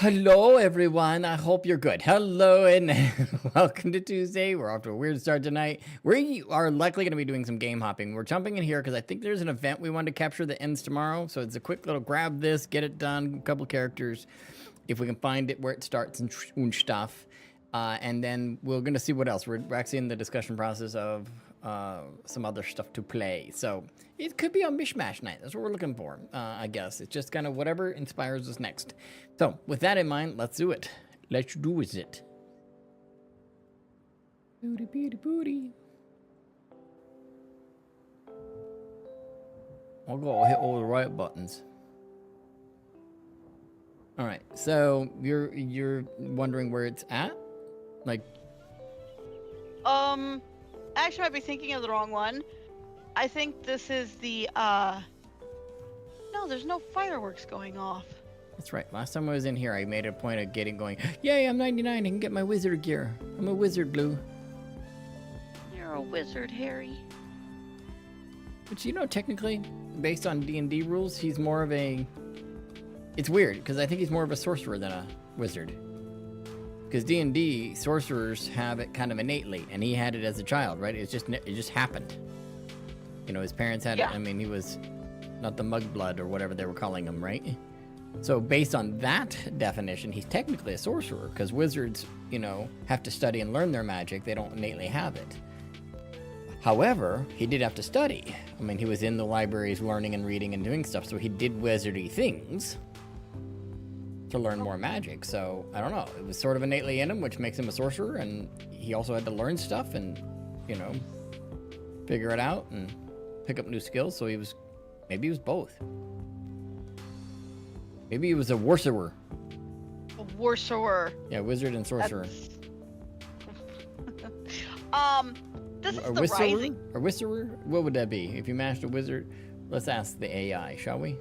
Hello, everyone. I hope you're good. Hello, and welcome to Tuesday. We're off to a weird start tonight. We are likely going to be doing some game hopping. We're jumping in here because I think there's an event we want to capture that ends tomorrow. So it's a quick little grab this, get it done, a couple characters, if we can find it where it starts and stuff. And then we're going to see what else. We're actually in the discussion process of some other stuff to play. So it could be a mishmash night. That's what we're looking for, I guess. It's just kind of whatever inspires us next. So with that in mind, let's do it. Let's do it. Booty, booty, booty. I'll go hit all the right buttons. All right. So you're wondering where it's at? Like, actually, I might be thinking of the wrong one. I think this is the, no, there's no fireworks going off. that's right. Last time I was in here, I made a point of going, yay, I'm 99, I can get my wizard gear. I'm a wizard, Blue. You're a wizard, Harry. But you know, technically, based on D&D rules, he's more of a... It's weird, because I think he's more of a sorcerer than a wizard. Because D&D, sorcerers have it kind of innately, and he had it as a child, right? It just happened. You know, his parents had it. I mean, he was not the mudblood or whatever they were calling him, right? So based on that definition, he's technically a sorcerer, because wizards, you know, have to study and learn their magic. They don't innately have it. However, he did have to study. I mean, he was in the libraries learning and reading and doing stuff, so he did wizardy things to learn more magic. So I don't know, it was sort of innately in him, which makes him a sorcerer, and he also had to learn stuff and, you know, figure it out and pick up new skills. So maybe he was both. Maybe he was a worcerer. A worcerer. Yeah, wizard and sorcerer. This is A the whisperer? rising. A whisperer? What would that be? If you mashed a wizard, let's ask the AI, shall we?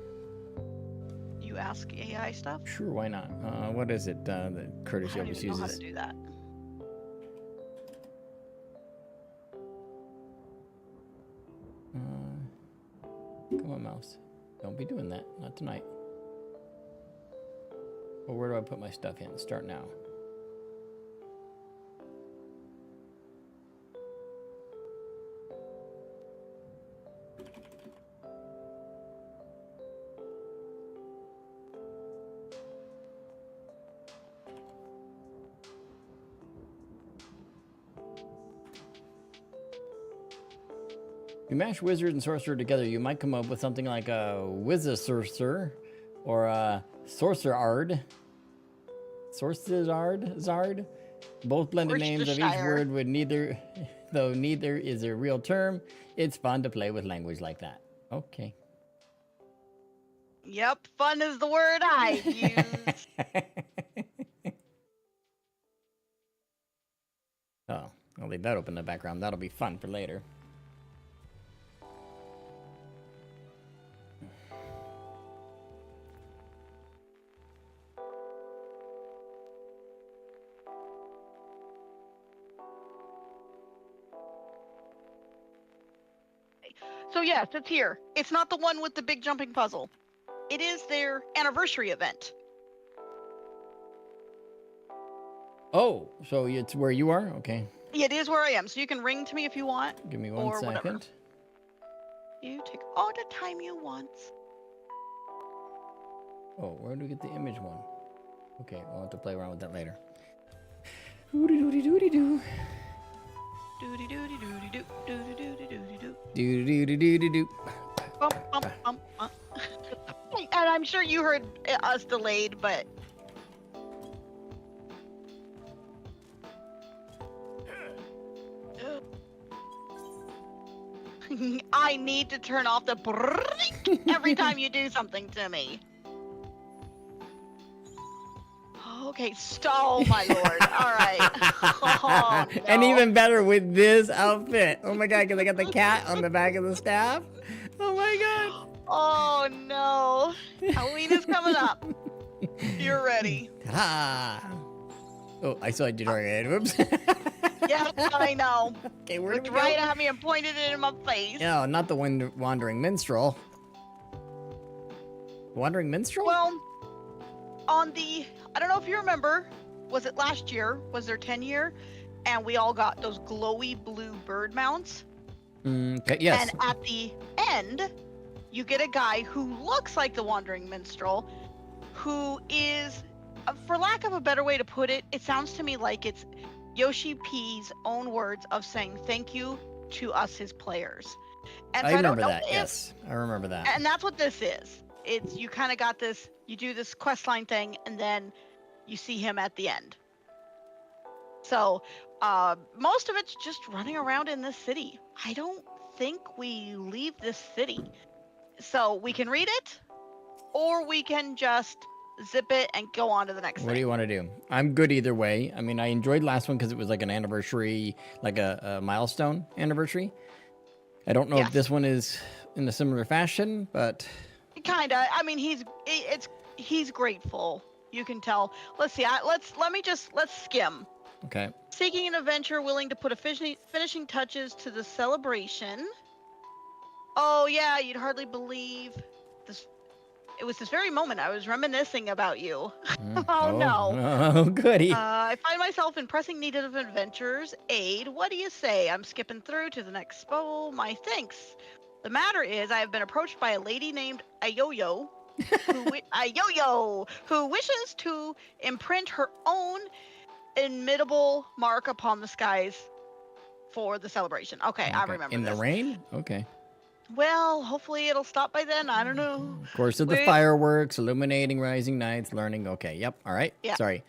You ask AI stuff? Sure, why not? What is it that Curtis I don't always even know how uses? to do that. Come on, mouse. Don't be doing that. Not tonight. Well, where do I put my stuff in? Start now. You mash wizard and sorcerer together, you might come up with something like a wizard-sorcerer or a sorcerard. Zard. Both blended names of each word with neither, though neither is a real term. It's fun to play with language like that. Okay. Yep, fun is the word I use. Oh, I'll leave that open in the background. That'll be fun for later. So yes, it's here. It's not the one with the big jumping puzzle. It is their anniversary event. Oh, so it's where you are? Okay. It is where I am, so you can ring to me if you want. Give me one second. Whatever. You take all the time you want. Oh, where do we get the image one? Okay, we'll have to play around with that later. Doody-doody-doody-doo. Doody-doody-doody-doo. Doody-doody-doody-doo. Doody-doody-doody-doo. Bump, bump, bump, bump. And I'm sure you heard us delayed, but... I need to turn off the brrrr every time you do something to me. Okay, stall, my lord. All right. Oh, no. And even better with this outfit. Oh my god, because I got the cat on the back of the staff. Oh my god. Oh no. Halloween is coming up. You're ready. Ah. Oh, I saw you already. Whoops. Yes, I know. Okay, where do we Looked go? right at me and pointed it in my face. No, not the wandering minstrel. Wandering minstrel? Well, on the, I don't know if you remember, was it last year? Was there 10 year? And we all got those glowy blue bird mounts. Okay, yes. And at the end, you get a guy who looks like the Wandering Minstrel, who is, for lack of a better way to put it, it sounds to me like it's Yoshi P's own words of saying thank you to us, his players. And I so remember don't know that. Yes, I remember that. And that's what this is. It's you kind of got this. You do this quest line thing, and then you see him at the end. So most of it's just running around in this city. I don't think we leave this city. So we can read it, or we can just zip it and go on to the next What thing. do you want to do? I'm good either way. I mean, I enjoyed last one because it was like an anniversary, like a milestone anniversary. I don't know if this one is in a similar fashion, but kinda. I mean, he's grateful. You can tell. Let's see. Let's skim. okay. Seeking an adventure, willing to put a finishing touches to the celebration. Oh yeah, you'd hardly believe this. It was this very moment I was reminiscing about you. Oh no. Oh, goody. I find myself in pressing need of adventures. Aid, what do you say? I'm skipping through to the next bowl. My thanks. The matter is, I have been approached by a lady named Ayoyo, who wishes to imprint her own inimitable mark upon the skies for the celebration. Okay, I remember In this. the rain? Okay. Well, hopefully it'll stop by then. I don't know. Of course, of the fireworks, illuminating rising nights, learning. Okay, yep. All right. Yeah. Sorry.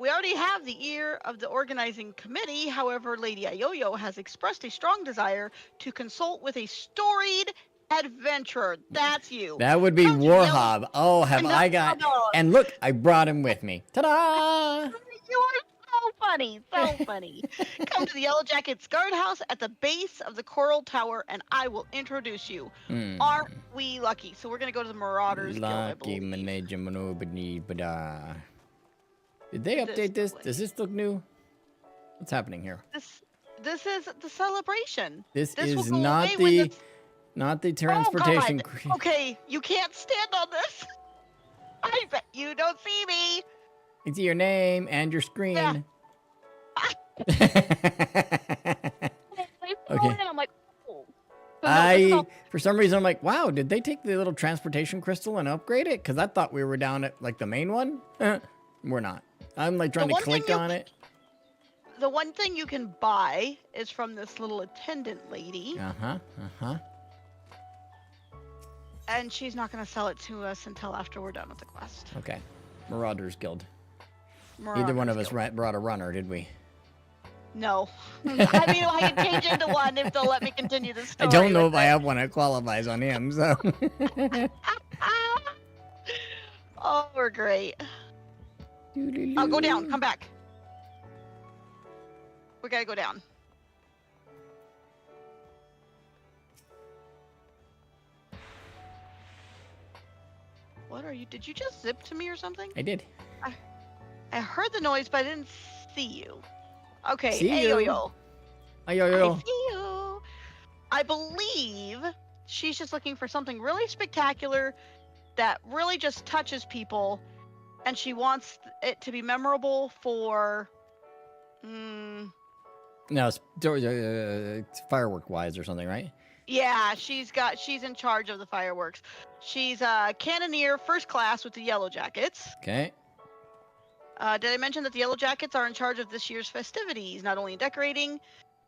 We already have the ear of the organizing committee. However, Lady Ayoyo has expressed a strong desire to consult with a storied adventurer. That's you. That would be Warhob. Oh, have I got... And look, I brought him with me. Ta-da! You are so funny. So funny. Come to the Yellow Jackets guardhouse at the base of the Coral Tower, and I will introduce you. Aren't we lucky? So we're going to go to the Marauders Guild, I believe. Did they update this? Does this look new? What's happening here? This is the celebration. This is not the transportation. Oh, God. Okay, you can't stand on this. I bet you don't see me. I see your name and your screen. Yeah. Okay. I'm like, oh. For some reason, I'm like, wow, did they take the little transportation crystal and upgrade it? Because I thought we were down at like the main one. We're not. I'm like trying to click on it. The one thing you can buy is from this little attendant lady. And she's not going to sell it to us until after we're done with the quest. Okay. Marauders Guild. Neither one of us brought a runner, did we? No. I mean, I can change into one if they'll let me continue the story. I don't know if I have one that qualifies on him, so. Oh, we're great. I'll go down. Come back. We gotta go down. What are you? Did you just zip to me or something? I did. I heard the noise, but I didn't see you. Okay, See you. Ayoyo. Ayoyo. I see you. I believe she's just looking for something really spectacular that really just touches people, and she wants it to be memorable for. No, it's firework-wise or something, right? Yeah, she's in charge of the fireworks. She's a cannoneer first class with the Yellow Jackets. Okay. Did I mention that the Yellow Jackets are in charge of this year's festivities, not only in decorating,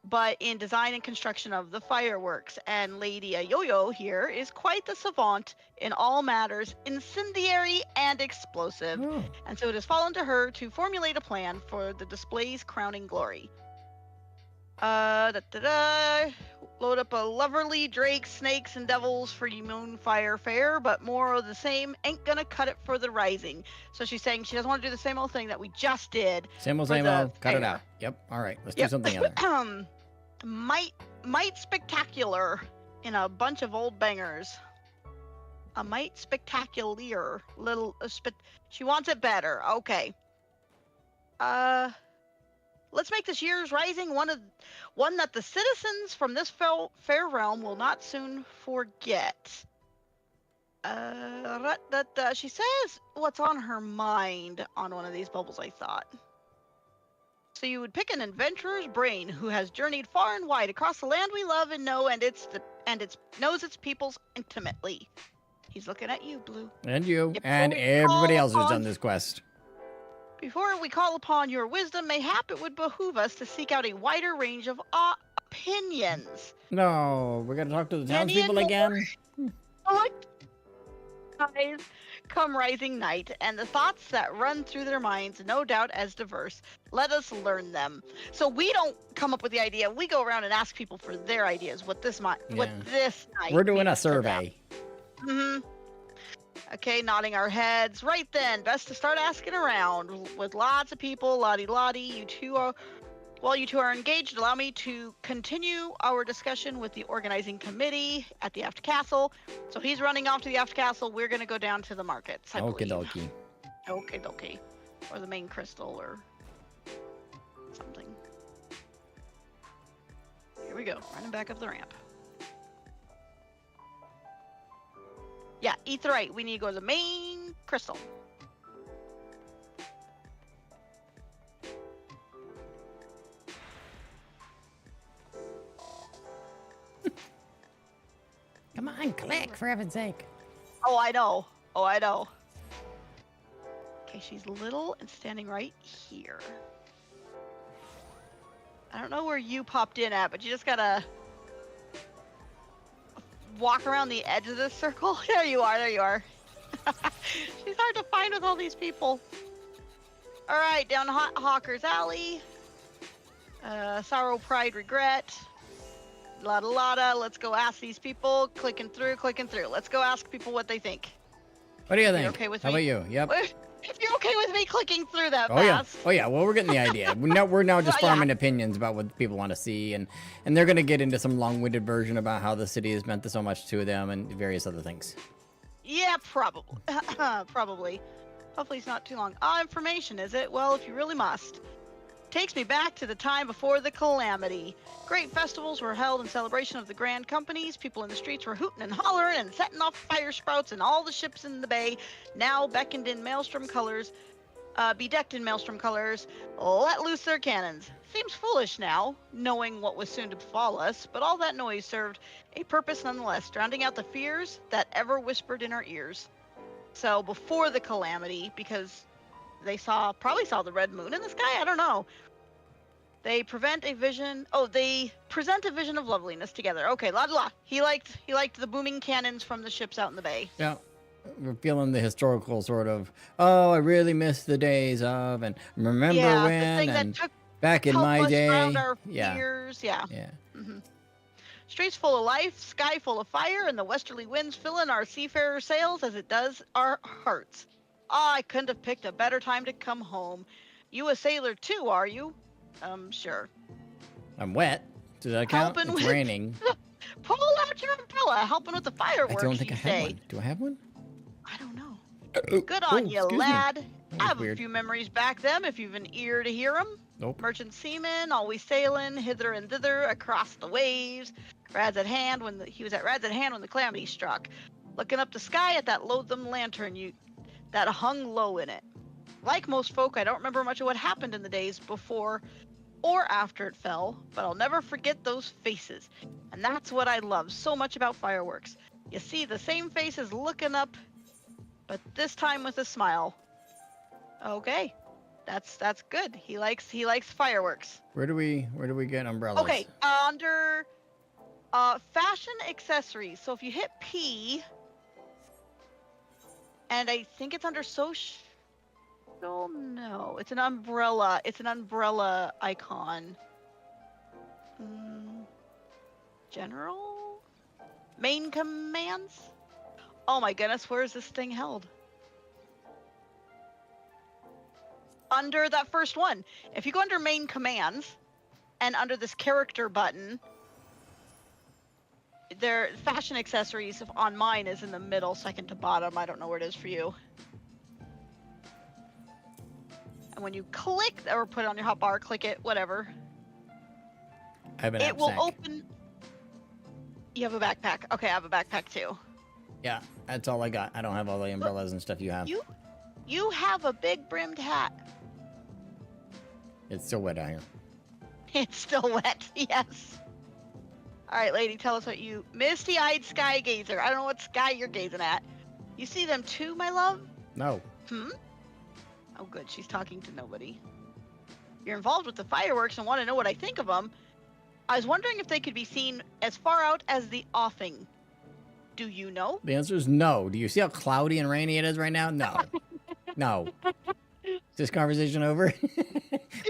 but in design and construction of the fireworks? And Lady Ayoyo here is quite the savant in all matters incendiary and explosive. Oh. And so it has fallen to her to formulate a plan for the display's crowning glory. Load up a loverly drake, snakes, and devils for ye moonfire fair, but more of the same ain't gonna cut it for the rising. So she's saying she doesn't want to do the same old thing that we just did. Same old, cut it out. Yep. All right, let's do something other. Might spectacular in a bunch of old bangers. A might spectacular little. She wants it better. Okay. Let's make this year's rising one that the citizens from this fair realm will not soon forget. She says what's on her mind on one of these bubbles, I thought. So you would pick an adventurer's brain who has journeyed far and wide across the land we love and know, and knows its peoples intimately. He's looking at you, Blue. And you. Yep, And everybody else who's done this quest. Before we call upon your wisdom, mayhap it would behoove us to seek out a wider range of opinions. No, we're gonna talk to the townspeople again? Eyes come rising night, and the thoughts that run through their minds, no doubt as diverse. Let us learn them. So we don't come up with the idea. We go around and ask people for their ideas. What this night? We're doing a survey. Mm-hmm. Okay, nodding our heads. Right then, best to start asking around with lots of people. Lottie. You two are. While you two are engaged, allow me to continue our discussion with the organizing committee at the Aft Castle. So he's running off to the Aft Castle. We're going to go down to the markets, I believe. Okie dokie. Or the main crystal or something. Here we go. Running back up the ramp. Yeah, Etherite. We need to go to the main crystal. Come on, click, for heaven's sake. Oh, I know. Okay, she's little and standing right here. I don't know where you popped in at, but you just gotta walk around the edge of this circle. There you are. She's hard to find with all these people. All right, down Hawker's Alley. Sorrow, Pride, Regret. Lotta. Let's go ask these people. Clicking through. Let's go ask people what they think. What do you think? Okay with How me? about you? Yep. If you're okay with me clicking through that fast. Oh yeah. Well, we're getting the idea. We're now just farming opinions about what people want to see, and they're gonna get into some long-winded version about how the city has meant so much to them and various other things. Yeah, probably. Probably. Hopefully it's not too long. Information, is it? Well, if you really must. Takes me back to the time before the calamity. Great festivals were held in celebration of the grand companies. People in the streets were hooting and hollering and setting off fire sprouts, and all the ships in the bay now bedecked in maelstrom colors, let loose their cannons. Seems foolish now, knowing what was soon to befall us, but all that noise served a purpose nonetheless, drowning out the fears that ever whispered in our ears. So before the calamity, because they probably saw the red moon in the sky. I don't know. They present a vision of loveliness together. Okay, la. He liked the booming cannons from the ships out in the bay. Yeah, we're feeling the historical sort of. Oh, I really miss the days of, and remember when, the thing and that back in my day. Our fears. Yeah. Mm-hmm. Streets full of life, sky full of fire, and the westerly winds filling our seafarer sails as it does our hearts. I couldn't have picked a better time to come home. You a sailor too, are you? Sure. I'm wet. Does that count? It's raining. Pull out your umbrella, helping with the fireworks. I don't think I have one. Do I have one? I don't know. Good on you, lad. I have a few memories back then, if you've an ear to hear them. Nope. Merchant seaman, always sailing hither and thither across the waves. He was at Rad's at hand when the calamity struck. Looking up the sky at that loathsome lantern that hung low in it. Like most folk, I don't remember much of what happened in the days before or after it fell, but I'll never forget those faces. And that's what I love so much about fireworks. You see the same faces looking up, but this time with a smile. Okay, that's good. He likes fireworks. Where do we get umbrellas? Okay, under fashion accessories. So if you hit P. And I think it's under social. No, it's an umbrella. It's an umbrella icon. General? Main commands? Oh my goodness, where is this thing held? Under that first one. If you go under main commands, and under this character button, their fashion accessories on mine is in the middle, second to bottom. I don't know where it is for you. And when you click or put it on your hotbar, click it, whatever. I have an It will open. You have a backpack. Okay, I have a backpack too. Yeah, that's all I got. I don't have all the umbrellas and stuff you have. You have a big brimmed hat. It's still wet out here. It's still wet, yes. All right, lady, tell us what you... Misty-eyed sky gazer. I don't know what sky you're gazing at. You see them too, my love? No. Oh, good. She's talking to nobody. You're involved with the fireworks and want to know what I think of them. I was wondering if they could be seen as far out as the offing. Do you know? The answer is no. Do you see how cloudy and rainy it is right now? No. No. Is this conversation over?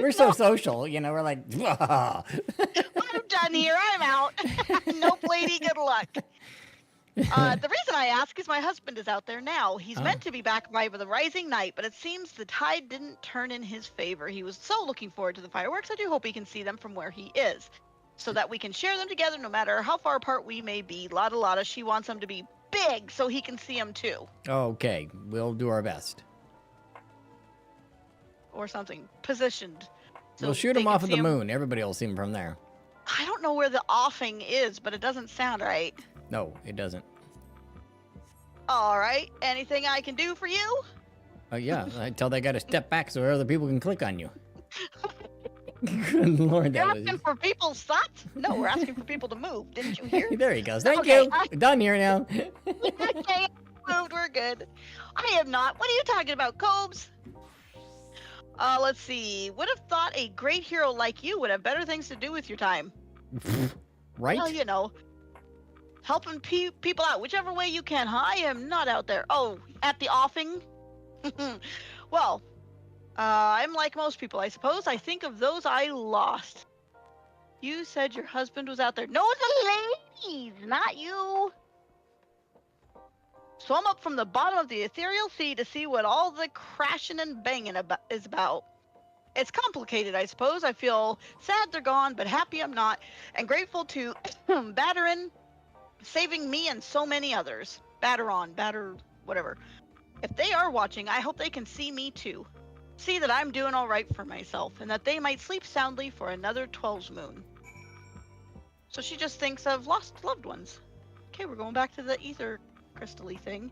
We're so social, you know, we're like, I'm done here. I'm out. Nope, lady, good luck. The reason I ask is my husband is out there now. He's meant to be back by the rising night, but it seems the tide didn't turn in his favor. He was so looking forward to the fireworks. I do hope he can see them from where he is, so that we can share them together no matter how far apart we may be. Lotta, she wants them to be big so he can see them too. Okay, we'll do our best. Or something. Positioned. So we'll shoot they them can off of see the 'em. moon. Everybody will see them from there. I don't know where the offing is, but it doesn't sound right. No, it doesn't. All right. Anything I can do for you? Yeah, I tell that guy to step back so other people can click on you. Good Lord, You're that was... asking for people's thoughts? No, we're asking for people to move. Didn't you hear? There he goes. Thank Okay, you. Done here now. Okay, moved. We're good. I am not. What are you talking about, Cobes? Let's see. Would have thought a great hero like you would have better things to do with your time. Right? Well, you know, helping people out whichever way you can, huh? I am not out there. Oh, at the offing? Well, I'm like most people, I suppose. I think of those I lost. You said your husband was out there. No, the ladies, not you. Swum up from the bottom of the ethereal sea to see what all the crashing and banging is about. It's complicated, I suppose. I feel sad they're gone, but happy I'm not, and grateful to Batterin saving me and so many others. Whatever. If they are watching, I hope they can see me too. See that I'm doing all right for myself, and that they might sleep soundly for another 12's moon. So she just thinks of lost loved ones. Okay, we're going back to the ether crystal-y thing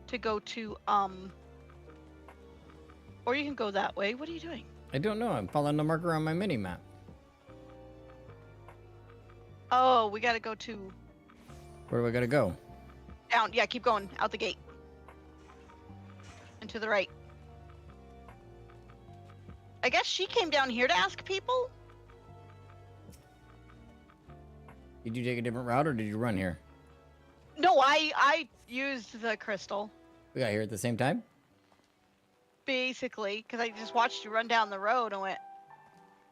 to go to, or you can go that way. What are you doing? I don't know. I'm following the marker on my mini map. Oh, we gotta go to Where do I gotta go? down. Yeah, keep going out the gate and to the right. I guess she came down here to ask people. Did you take a different route or did you run here? No, I used the crystal We got here at the same time? basically because I just watched you run down the road and went,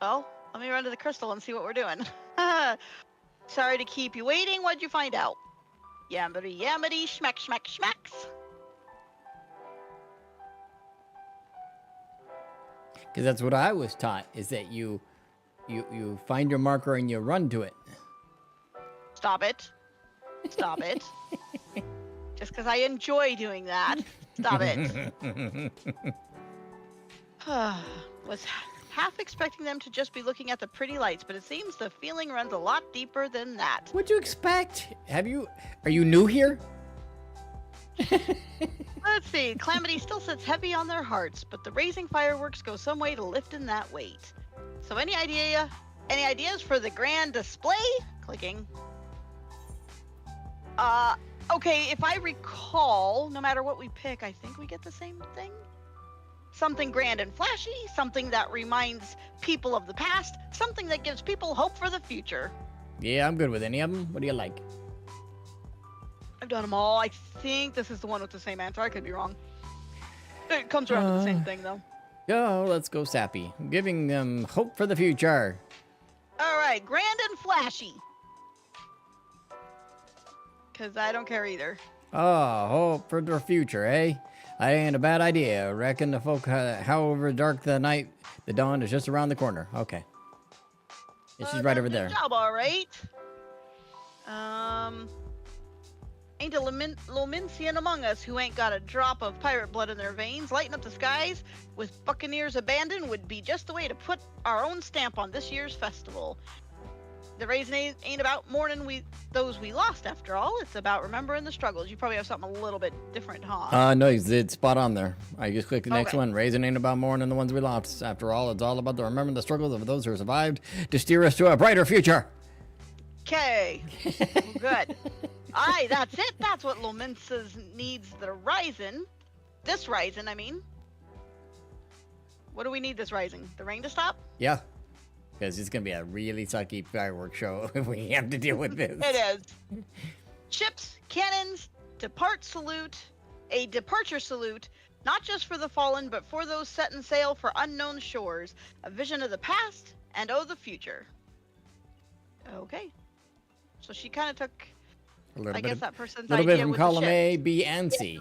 well, let me run to the crystal and see what we're doing. Sorry to keep you waiting. What'd you find out? Yammity yammity schmack schmack schmacks. Because that's what I was taught, is that you find your marker and you run to it. Stop it. Stop it. Just because I enjoy doing that. Stop it. Was half expecting them to just be looking at the pretty lights, but it seems the feeling runs a lot deeper than that. What'd you expect? Are you new here? Let's see. Calamity still sits heavy on their hearts, but the raising fireworks go some way to lifting that weight. So any ideas for the grand display? Clicking. Okay, if I recall, no matter what we pick, I think we get the same thing. Something grand and flashy, something that reminds people of the past, something that gives people hope for the future. Yeah, I'm good with any of them. What do you like? I've done them all. I think this is the one with the same answer. I could be wrong. It comes around to the same thing, though. Go, let's go sappy. Giving them hope for the future. All right, grand and flashy. Because I don't care either. Oh, hope for the future, eh? That ain't a bad idea. Reckon the folk, however dark the night, the dawn is just around the corner. Okay. Yeah, she's right over there. Good job, all right. Ain't a Lomincian among us who ain't got a drop of pirate blood in their veins. Lighting up the skies with Buccaneers abandoned would be just the way to put our own stamp on this year's festival. The Raisin ain't about mourning those we lost, after all. It's about remembering the struggles. You probably have something a little bit different, huh? No, it's spot on there. I just clicked the next Okay. one. Raisin ain't about mourning the ones we lost. After all, it's all about the remembering the struggles of those who survived to steer us to a brighter future. Okay. Good. All right, that's it. That's what Lominsa's needs the Raisin. This Raisin, I mean. What do we need this Rising? The rain to stop? Yeah. Because it's going to be a really sucky fireworks show if we have to deal with this. It is. Ships, cannons, a departure salute, not just for the fallen, but for those setting sail for unknown shores, a vision of the past and the future. Okay. So she kind of took, I guess, that person's idea bit from with column the ship. A, B, and C. Yeah,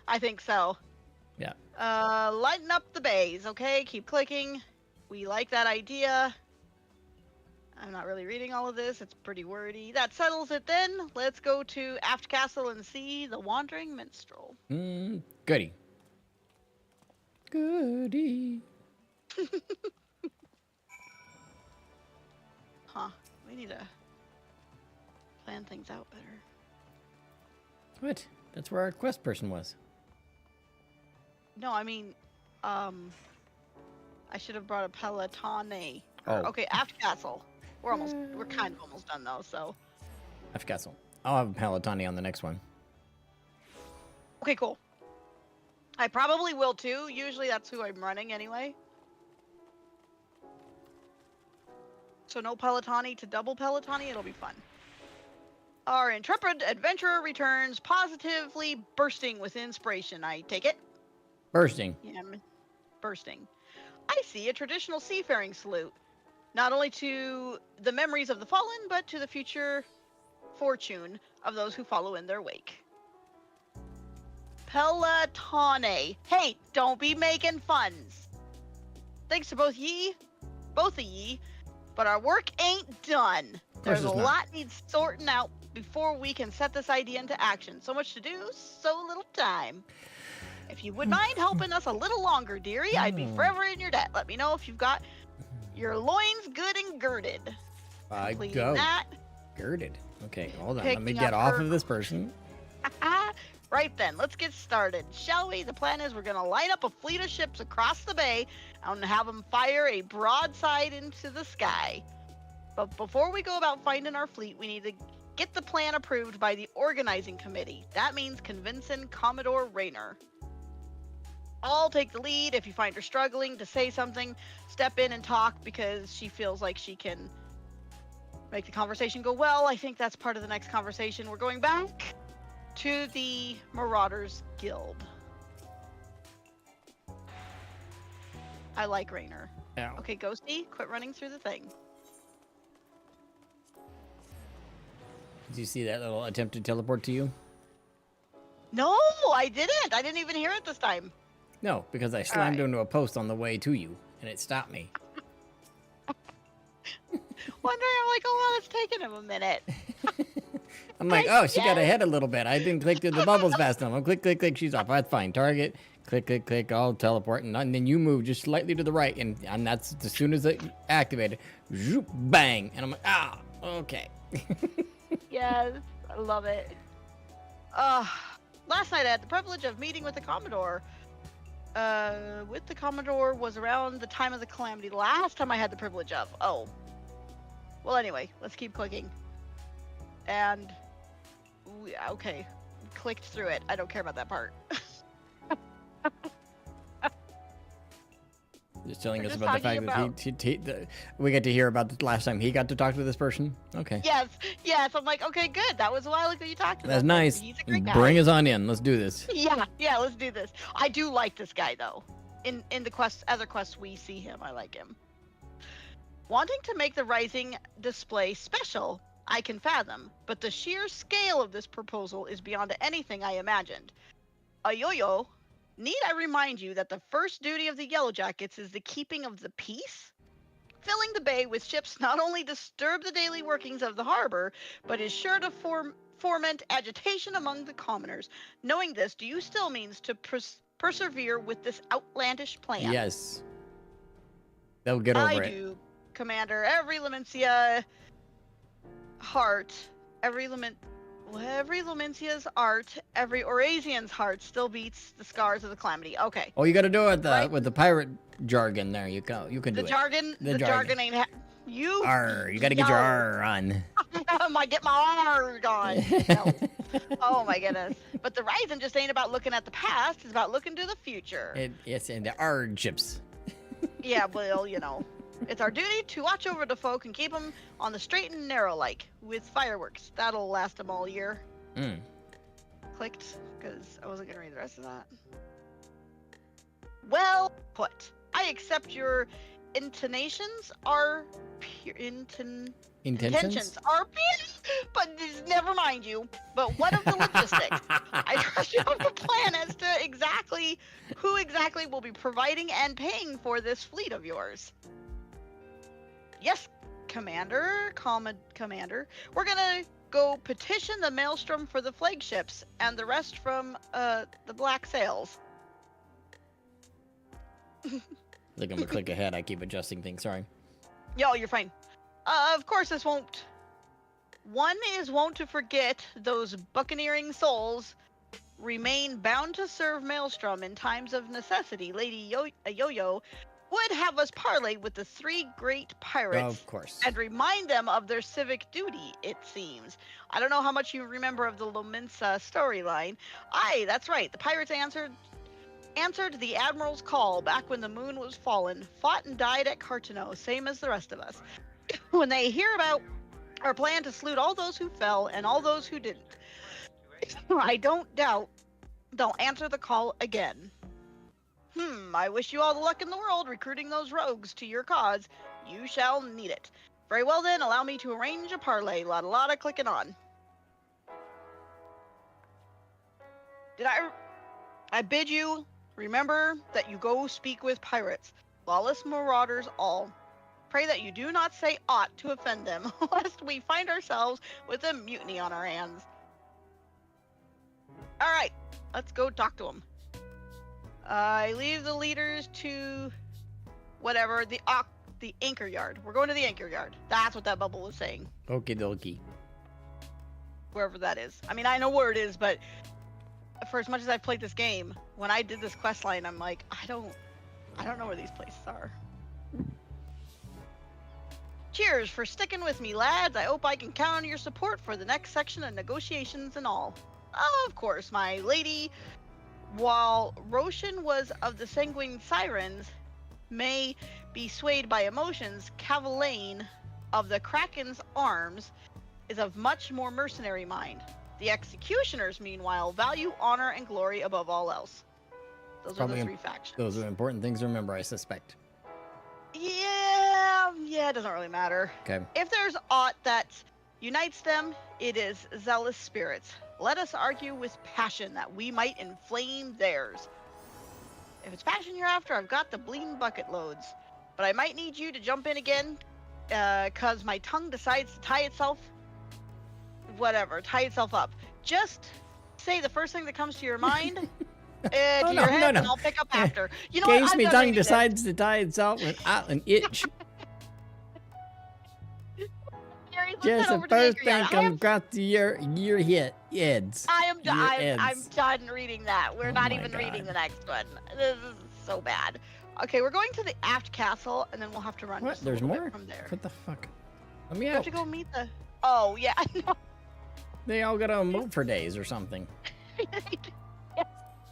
I think so. Yeah. Lighten up the bays, okay? Keep clicking. We like that idea. I'm not really reading all of this. It's pretty wordy. That settles it then. Let's go to Aft Castle and see the Wandering Minstrel. Goody. Goody. Huh. We need to plan things out better. What? That's where our quest person was. No, I mean, I should have brought a Peloton. Oh. Okay, Aft Castle. We're kind of almost done though, so. Aft Castle. I'll have Palatani on the next one. Okay, cool. I probably will too. Usually that's who I'm running anyway. So no Pelotani to double Pelotani, it'll be fun. Our intrepid adventurer returns positively bursting with inspiration, I take it. Bursting. Yeah, bursting. I see a traditional seafaring salute. Not only to the memories of the fallen, but to the future fortune of those who follow in their wake. Pelotane. Hey, don't be making funs. Thanks to both of ye, but our work ain't done. There's a lot needs sorting out before we can set this idea into action. So much to do, so little time. If you would mind helping us a little longer, dearie, I'd be forever in your debt. Let me know if you've got your loins good and girded. Go. That. Girded. Okay, hold on. Picking Let me get up off her- of this person. Right then, let's get started, shall we? The plan is we're going to line up a fleet of ships across the bay and have them fire a broadside into the sky. But before we go about finding our fleet, we need to get the plan approved by the organizing committee. That means convincing Commodore Rayner. I'll take the lead. If you find her struggling to say something, step in and talk because she feels like she can make the conversation go well. I think that's part of the next conversation. We're going back to the Marauders Guild. I like Rayner. Yeah. Okay, Ghosty, quit running through the thing. Did you see that little attempt to teleport to you? No, I didn't. I didn't even hear it this time. No, because I slammed right. into a post on the way to you, and it stopped me. Wondering, I'm like, oh, well, it's taking him a minute. I'm like, oh, she got ahead a little bit. I didn't click through the bubbles fast enough. I'm click, click, click. She's off. That's fine. Target. Click, click, click. I'll teleport. And then you move just slightly to the right. And that's as soon as it activated. Zoop, bang. And I'm like, okay. Yes, I love it. Last night I had the privilege of meeting with the Commodore. With the Commodore was around the time of the calamity. Last time I had the privilege of. Oh. Well, anyway, let's keep clicking. And, okay, clicked through it. I don't care about that part. Just telling us just about the fact talking that we get to hear about the last time he got to talk to this person. Okay. Yes. I'm like, okay, good. That was a while ago you talked to That's him. nice. He's a great guy. Bring us on in. Let's do this. Yeah, let's do this. I do like this guy though. In the other quests we see him. I like him. Wanting to make the Rising display special, I can fathom, but the sheer scale of this proposal is beyond anything I imagined. Ayoyo, need I remind you that the first duty of the Yellow Jackets is the keeping of the peace? Filling the bay with ships not only disturb the daily workings of the harbor, but is sure to foment agitation among the commoners. Knowing this, do you still means to persevere with this outlandish plan? Yes. They'll get over it. I do, Commander. Every Lemencia heart, every Lumencia's art, every Orasian's heart still beats the scars of the calamity. Okay. Oh, you got to do it Right? with the pirate jargon. There you go. You can do The it. jargon, the jargon ain't you. R. You got to get your R on. I get my R on. No. Oh my goodness. But the Ryzen just ain't about looking at the past. It's about looking to the future. It's in the R chips. Yeah, well, it's our duty to watch over the folk and keep them on the straight and narrow like with fireworks. That'll last them all year. Clicked because I wasn't gonna read the rest of that. Well put. I accept your intonations are pure intentions are pure, but never mind you. But what of the logistics? I trust you have a plan as to who exactly will be providing and paying for this fleet of yours. Yes, Commander. Commander. We're gonna go petition the Maelstrom for the flagships and the rest from the Black Sails. Like I'm gonna click ahead. I keep adjusting things. Sorry. Yo, you're fine. Of course, this won't. One is wont to forget those buccaneering souls remain bound to serve Maelstrom in times of necessity. Lady Yo-Yo would have us parley with the three great pirates. Of course. And remind them of their civic duty, it seems. I don't know how much you remember of the Lominsa storyline. Aye, that's right. The pirates answered the Admiral's call back when the moon was fallen, fought and died at Cartano, same as the rest of us. When they hear about our plan to salute all those who fell and all those who didn't, I don't doubt they'll answer the call again. I wish you all the luck in the world recruiting those rogues to your cause. You shall need it. Very well then, allow me to arrange a parley. Lotta clicking on. Did I bid you remember that you go speak with pirates, lawless marauders all. Pray that you do not say aught to offend them, lest we find ourselves with a mutiny on our hands. All right, let's go talk to them. I leave the leaders to whatever, the anchor yard. We're going to the anchor yard. That's what that bubble was saying. Okie dokie. Wherever that is. I mean, I know where it is, but for as much as I've played this game, when I did this quest line, I'm like, I don't know where these places are. Cheers for sticking with me, lads. I hope I can count on your support for the next section of negotiations and all. Oh, of course, my lady. While Roshan was of the sanguine sirens, may be swayed by emotions, Cavalaine of the Kraken's arms is of much more mercenary mind. The executioners, meanwhile, value honor and glory above all else. Those Probably are the three factions. Those are important things to remember, I suspect. Yeah, it doesn't really matter. Okay. If there's aught that unites them, it is zealous spirits. Let us argue with passion that we might inflame theirs. If it's passion you're after, I've got the bleeding bucket loads. But I might need you to jump in again, cause my tongue decides to tie itself up. Just say the first thing that comes to your mind, to your head, and I'll pick up after. You know In what? case my tongue decides to tie itself without an itch. Just the first thing comes across to your heads. I'm done reading that. We're not even reading the next one. This is so bad. Okay, we're going to the aft castle, and then we'll have to run. What? There's more from there. What the fuck? Let me We out. have to go meet the. Oh yeah, I know. They all gotta emote for days or something. Yes.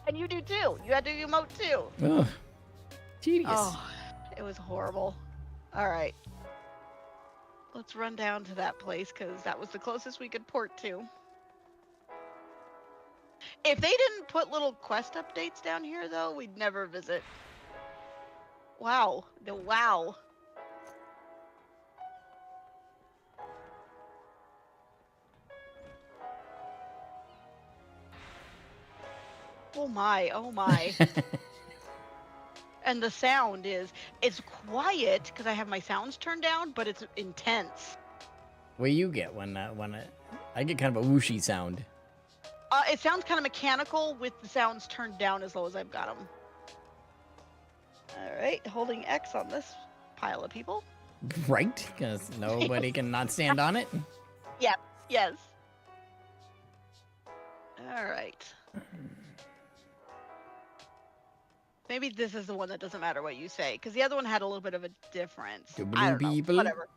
And you do too. You had to emote too. Ugh. Tedious. Oh, it was horrible. All right. Let's run down to that place because that was the closest we could port to. If they didn't put little quest updates down here, though, we'd never visit. Wow. Wow. Oh my, oh my. And the sound it's quiet because I have my sounds turned down, but it's intense. What do you get when I get kind of a whooshy sound? It sounds kind of mechanical with the sounds turned down as low as I've got them. All right, holding X on this pile of people. Right, because nobody can not stand on it. Yes. All right. Maybe this is the one that doesn't matter what you say, because the other one had a little bit of a difference. The I blue don't know. people. Whatever.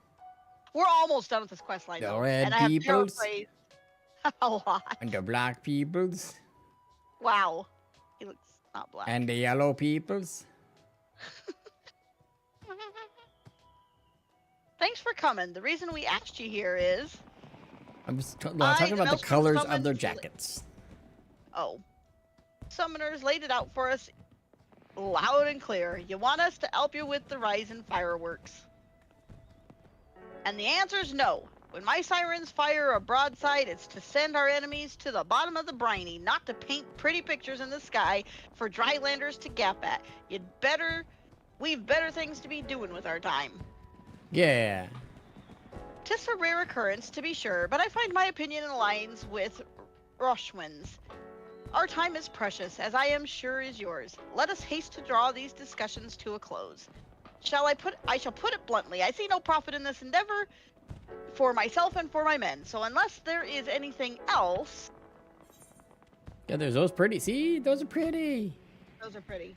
We're almost done with this quest line, The though. red And I have zero peoples. praise. A lot. And the black peoples. Wow. He looks not black. And the yellow peoples. Thanks for coming. The reason we asked you here is... I'm just talking the about the Maelstrom colors of summoned their the- jackets. Oh. Summoners laid it out for us loud and clear. You want us to help you with the rise in fireworks. And the answer is no. When my sirens fire a broadside, it's to send our enemies to the bottom of the briny, not to paint pretty pictures in the sky for drylanders to gap at. We've better things to be doing with our time. Yeah. 'Tis a rare occurrence, to be sure, but I find my opinion aligns with Roshwin's. Our time is precious, as I am sure is yours. Let us haste to draw these discussions to a close. I shall put it bluntly, I see no profit in this endeavor for myself and for my men, so unless there is anything else... Yeah, there's those pretty. See, those are pretty. Those are pretty.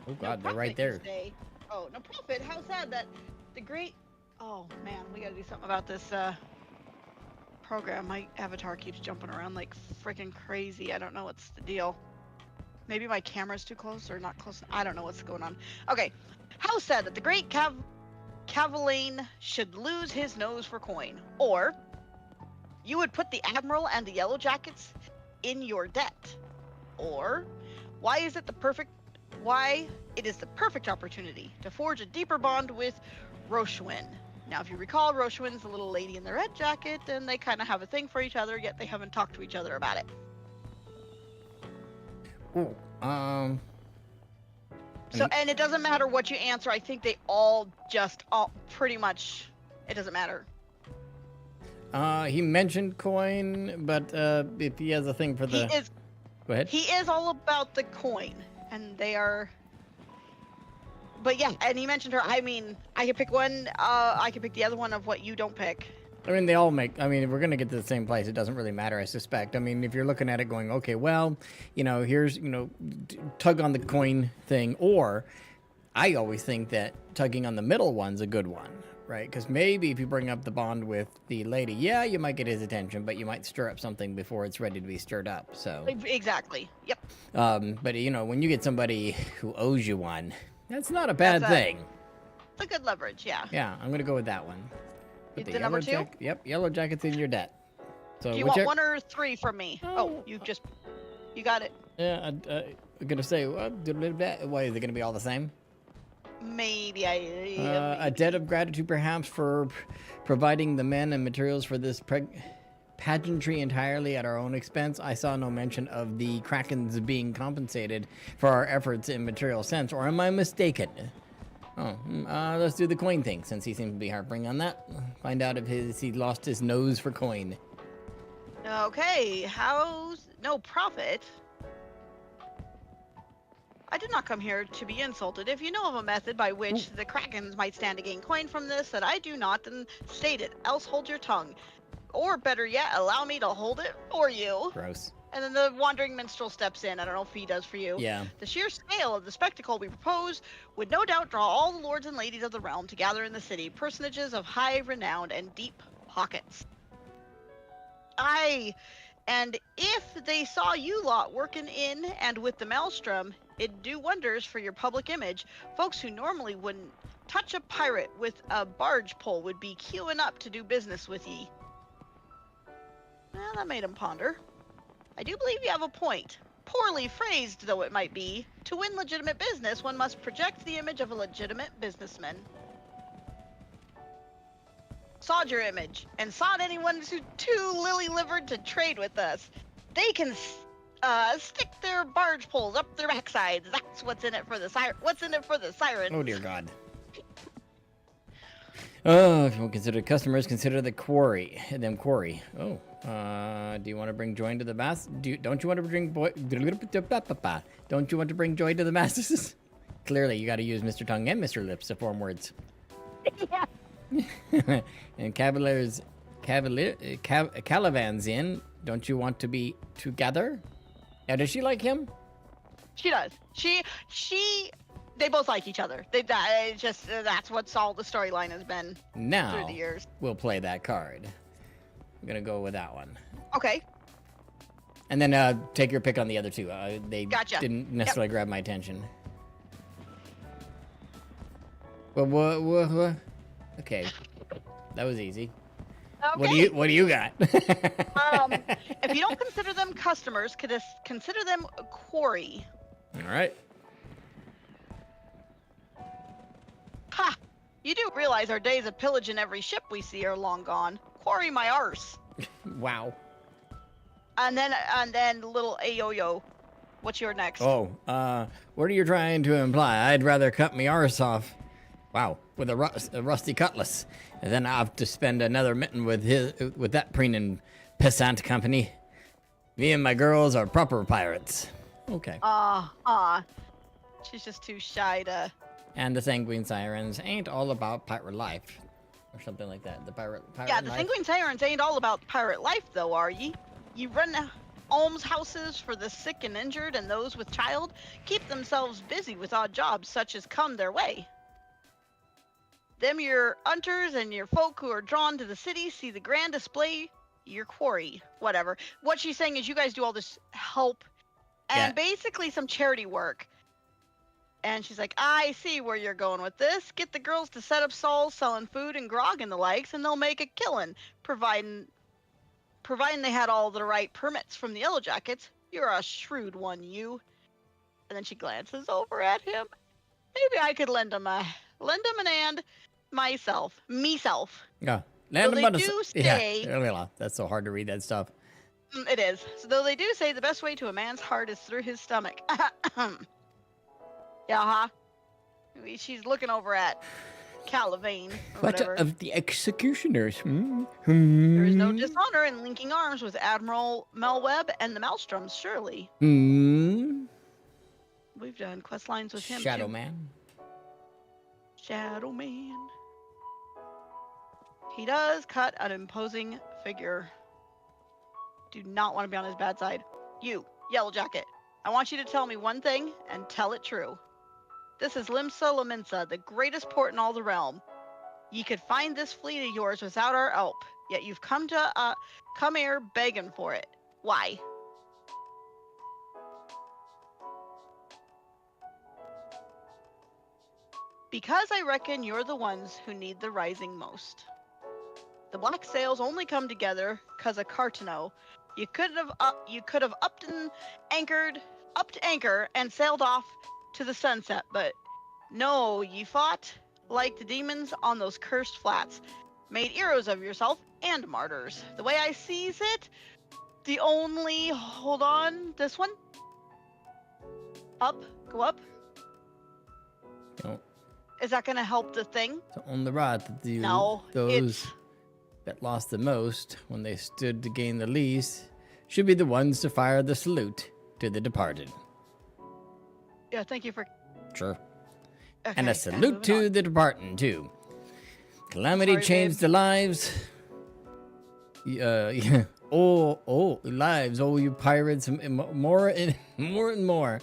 Oh No God, they're right profit, you there. say. Oh, no profit? How sad that the great... Oh, man, we gotta do something about this, program. My avatar keeps jumping around like freaking crazy. I don't know what's the deal. Maybe my camera's too close or not close. I don't know what's going on. Okay. How sad that the great Cavalain should lose his nose for coin. Or you would put the Admiral and the Yellow Jackets in your debt. Or why it is the perfect opportunity to forge a deeper bond with Roshwin. Now, if you recall, Roshwin's the little lady in the red jacket, and they kind of have a thing for each other, yet they haven't talked to each other about it. Ooh, So, and it doesn't matter what you answer. I think they all pretty much, it doesn't matter. He mentioned coin, but if he has a thing for the... Go ahead. He is all about the coin, and they are... But yeah, and he mentioned her. I mean, I could pick one, I could pick the other one of what you don't pick. I mean, they all make... I mean, if we're going to get to the same place, it doesn't really matter, I suspect. I mean, if you're looking at it going, okay, well, here's, tug on the coin thing, or I always think that tugging on the middle one's a good one, right? Because maybe if you bring up the bond with the lady, yeah, you might get his attention, but you might stir up something before it's ready to be stirred up, so... Exactly, yep. But, when you get somebody who owes you one, that's not a bad thing. It's a good leverage, yeah. Yeah, I'm going to go with that one. Put The number two? Yep, Yellow Jacket's in your debt. So Do you want one or three from me? Oh, you got it. Yeah, I'm going to say, why is it going to be all the same? Maybe a debt of gratitude, perhaps, for providing the men and materials for this pageantry entirely at our own expense. I saw no mention of the Krakens being compensated for our efforts in material sense, or am I mistaken? Let's do the coin thing, since he seems to be harping on that. Find out if he lost his nose for coin. Okay, how's no profit? I did not come here to be insulted. If you know of a method by which the Krakens might stand to gain coin from this that I do not, then state it, else hold your tongue. Or better yet, allow me to hold it for you. Gross. And then the wandering minstrel steps in. I don't know if he does for you. Yeah. The sheer scale of the spectacle we propose would no doubt draw all the lords and ladies of the realm to gather in the city, personages of high renown and deep pockets. Aye, and if they saw you lot working in and with the Maelstrom, it'd do wonders for your public image. Folks who normally wouldn't touch a pirate with a barge pole would be queuing up to do business with ye. Well, that made him ponder. I do believe you have a point. Poorly phrased though it might be, to win legitimate business, one must project the image of a legitimate businessman. Sod your image, and sod anyone too lily-livered to trade with us. They can stick their barge poles up their backsides. That's what's in it for the siren. Oh dear God. Oh, if you won't consider customers, consider the quarry. Oh, do you want to bring joy to the mass? Don't you want to bring Don't you want to bring joy to the masses? Clearly, you got to use Mr. Tongue and Mr. Lips to form words. Yeah. And Cavalier's Calivan's in. Don't you want to be together? Now, does she like him? She does. They both like each other. That's what's all the storyline has been Now, through the years. we'll play that card. I'm gonna go with that one. Okay. And then take your pick on the other two. They Gotcha. didn't necessarily grab my attention. What? Okay, that was easy. Okay. What do you got? If you don't consider them customers, consider them a quarry. All right. Ha! You do realize our days of pillaging every ship we see are long gone. Quarry my arse. Wow. And then little Ayoyo. What's your next? Oh, what are you trying to imply? I'd rather cut me arse off. Wow, with a rusty cutlass, and then I have to spend another mitten with that preening pissant company. Me and my girls are proper pirates. Okay. She's just too shy to. And the Sanguine Sirens ain't all about pirate life, or something like that. The pirate Yeah, the life. Sanguine Sirens ain't all about pirate life, though, are ye? You run almshouses for the sick and injured and those with child, keep themselves busy with odd jobs such as come their way. Them your hunters and your folk who are drawn to the city see the grand display, your quarry, whatever. What she's saying is you guys do all this help and basically some charity work. And she's like, I see where you're going with this. Get the girls to set up stalls selling food and grog and the likes, and they'll make a killing, providing they had all the right permits from the Yellow Jackets. You're a shrewd one, you. And then she glances over at him. Maybe I could lend him an and myself. Yeah. Though they do say, Yeah. That's so hard to read that stuff. It is. So though they do say the best way to a man's heart is through his stomach. Yeah, huh? She's looking over at Calavane, or But whatever. of the executioners. There is no dishonor in linking arms with Admiral Melweb and the Maelstroms, surely. We've done quest lines with him, Shadow too. Man. Shadow Man. He does cut an imposing figure. Do not want to be on his bad side. You, Yellow Jacket. I want you to tell me one thing and tell it true. This is Limsa Laminsa, the greatest port in all the realm. Ye could find this fleet of yours without our help, yet you've come here begging for it. Why? Because I reckon you're the ones who need the rising most. The black sails only come together 'cause of Cartano. You could have upped anchor and sailed off to the sunset, but no, ye fought like the demons on those cursed flats, made heroes of yourself and martyrs. The way I sees it, hold on, this one? Go up. No. Is that gonna help the thing? So on the right, those that lost the most when they stood to gain the least should be the ones to fire the salute to the departed. Yeah, thank you for... Sure. Okay, And a salute to the departing, too. Calamity Sorry, changed babe. the lives. Yeah. Oh, lives. Oh, you pirates. More and more.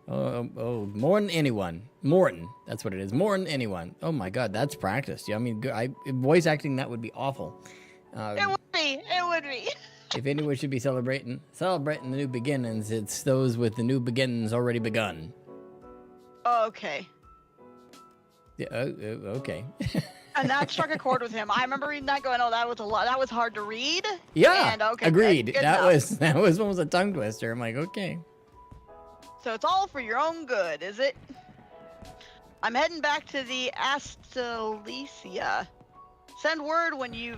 More than anyone. Morton. That's what it is. More than anyone. Oh, my God. That's practice. Yeah, I mean, voice acting, that would be awful. It would be. If anyone should be celebrating the new beginnings, it's those with the new beginnings already begun. Okay. Yeah, okay. And that struck a chord with him. I remember reading that going, oh, that was a lot. That was hard to read. Yeah, And, okay, agreed. good That enough. was almost a tongue twister. I'm like, okay. So it's all for your own good, is it? I'm heading back to the Astalesia. Send word when you're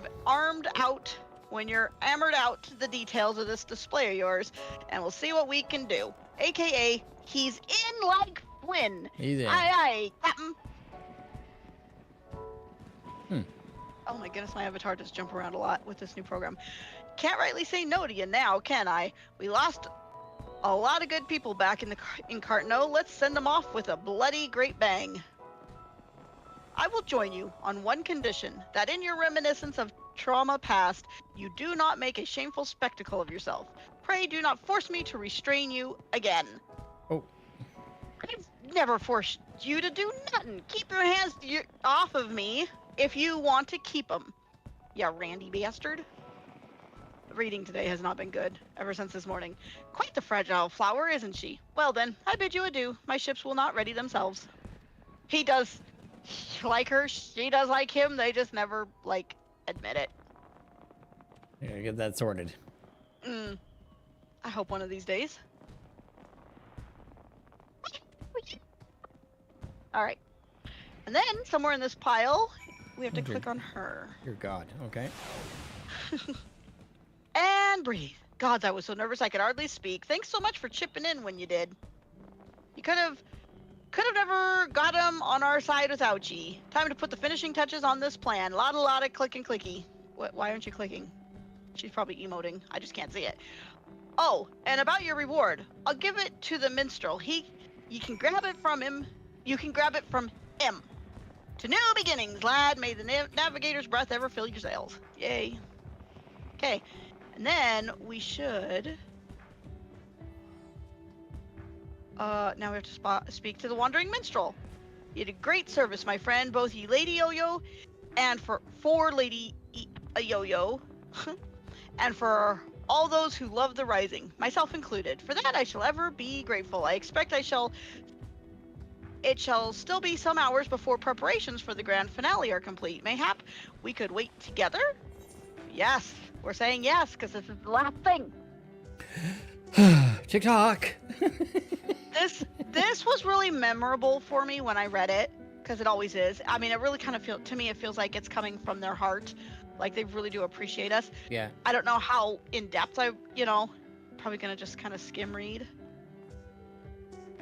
hammered out the details of this display of yours, and we'll see what we can do. AKA, he's in like Flynn. He's in. Aye, Captain. Hmm. Oh my goodness, my avatar does jump around a lot with this new program. Can't rightly say no to you now, can I? We lost a lot of good people back in Cartano. Let's send them off with a bloody great bang. I will join you on one condition, that in your reminiscence of trauma past, you do not make a shameful spectacle of yourself. Pray do not force me to restrain you again. Oh. I've never forced you to do nothing. Keep your hands off of me if you want to keep them. Ya randy bastard. Reading today has not been good ever since this morning. Quite the fragile flower, isn't she? Well then, I bid you adieu. My ships will not ready themselves. He does like her, she does like him, they just never, like, admit it. Yeah, get that sorted. I hope one of these days. Alright. And then, somewhere in this pile, we have to click on her. Dear God, okay. And breathe. God, I was so nervous I could hardly speak. Thanks so much for chipping in when you did. You could have never got him on our side without ye. Time to put the finishing touches on this plan. Lotta click and clicky. Why aren't you clicking? She's probably emoting. I just can't see it. Oh, and about your reward. I'll give it to the minstrel. You can grab it from him. You can grab it from him. To new beginnings, lad. May the navigator's breath ever fill your sails. Yay. Okay. And then we should... now we have to speak to the wandering minstrel. You did great service, my friend, both ye Lady Yo-Yo and for Lady Yo-Yo, and for all those who love the Rising, myself included. For that I shall ever be grateful. I expect it shall still be some hours before preparations for the grand finale are complete. Mayhap we could wait together? Yes, we're saying yes, because this is the last thing. TikTok. This was really memorable for me when I read it, because it always is. I mean, it really kind of it feels like it's coming from their heart, like they really do appreciate us. Yeah. I don't know how in depth probably gonna just kind of skim read.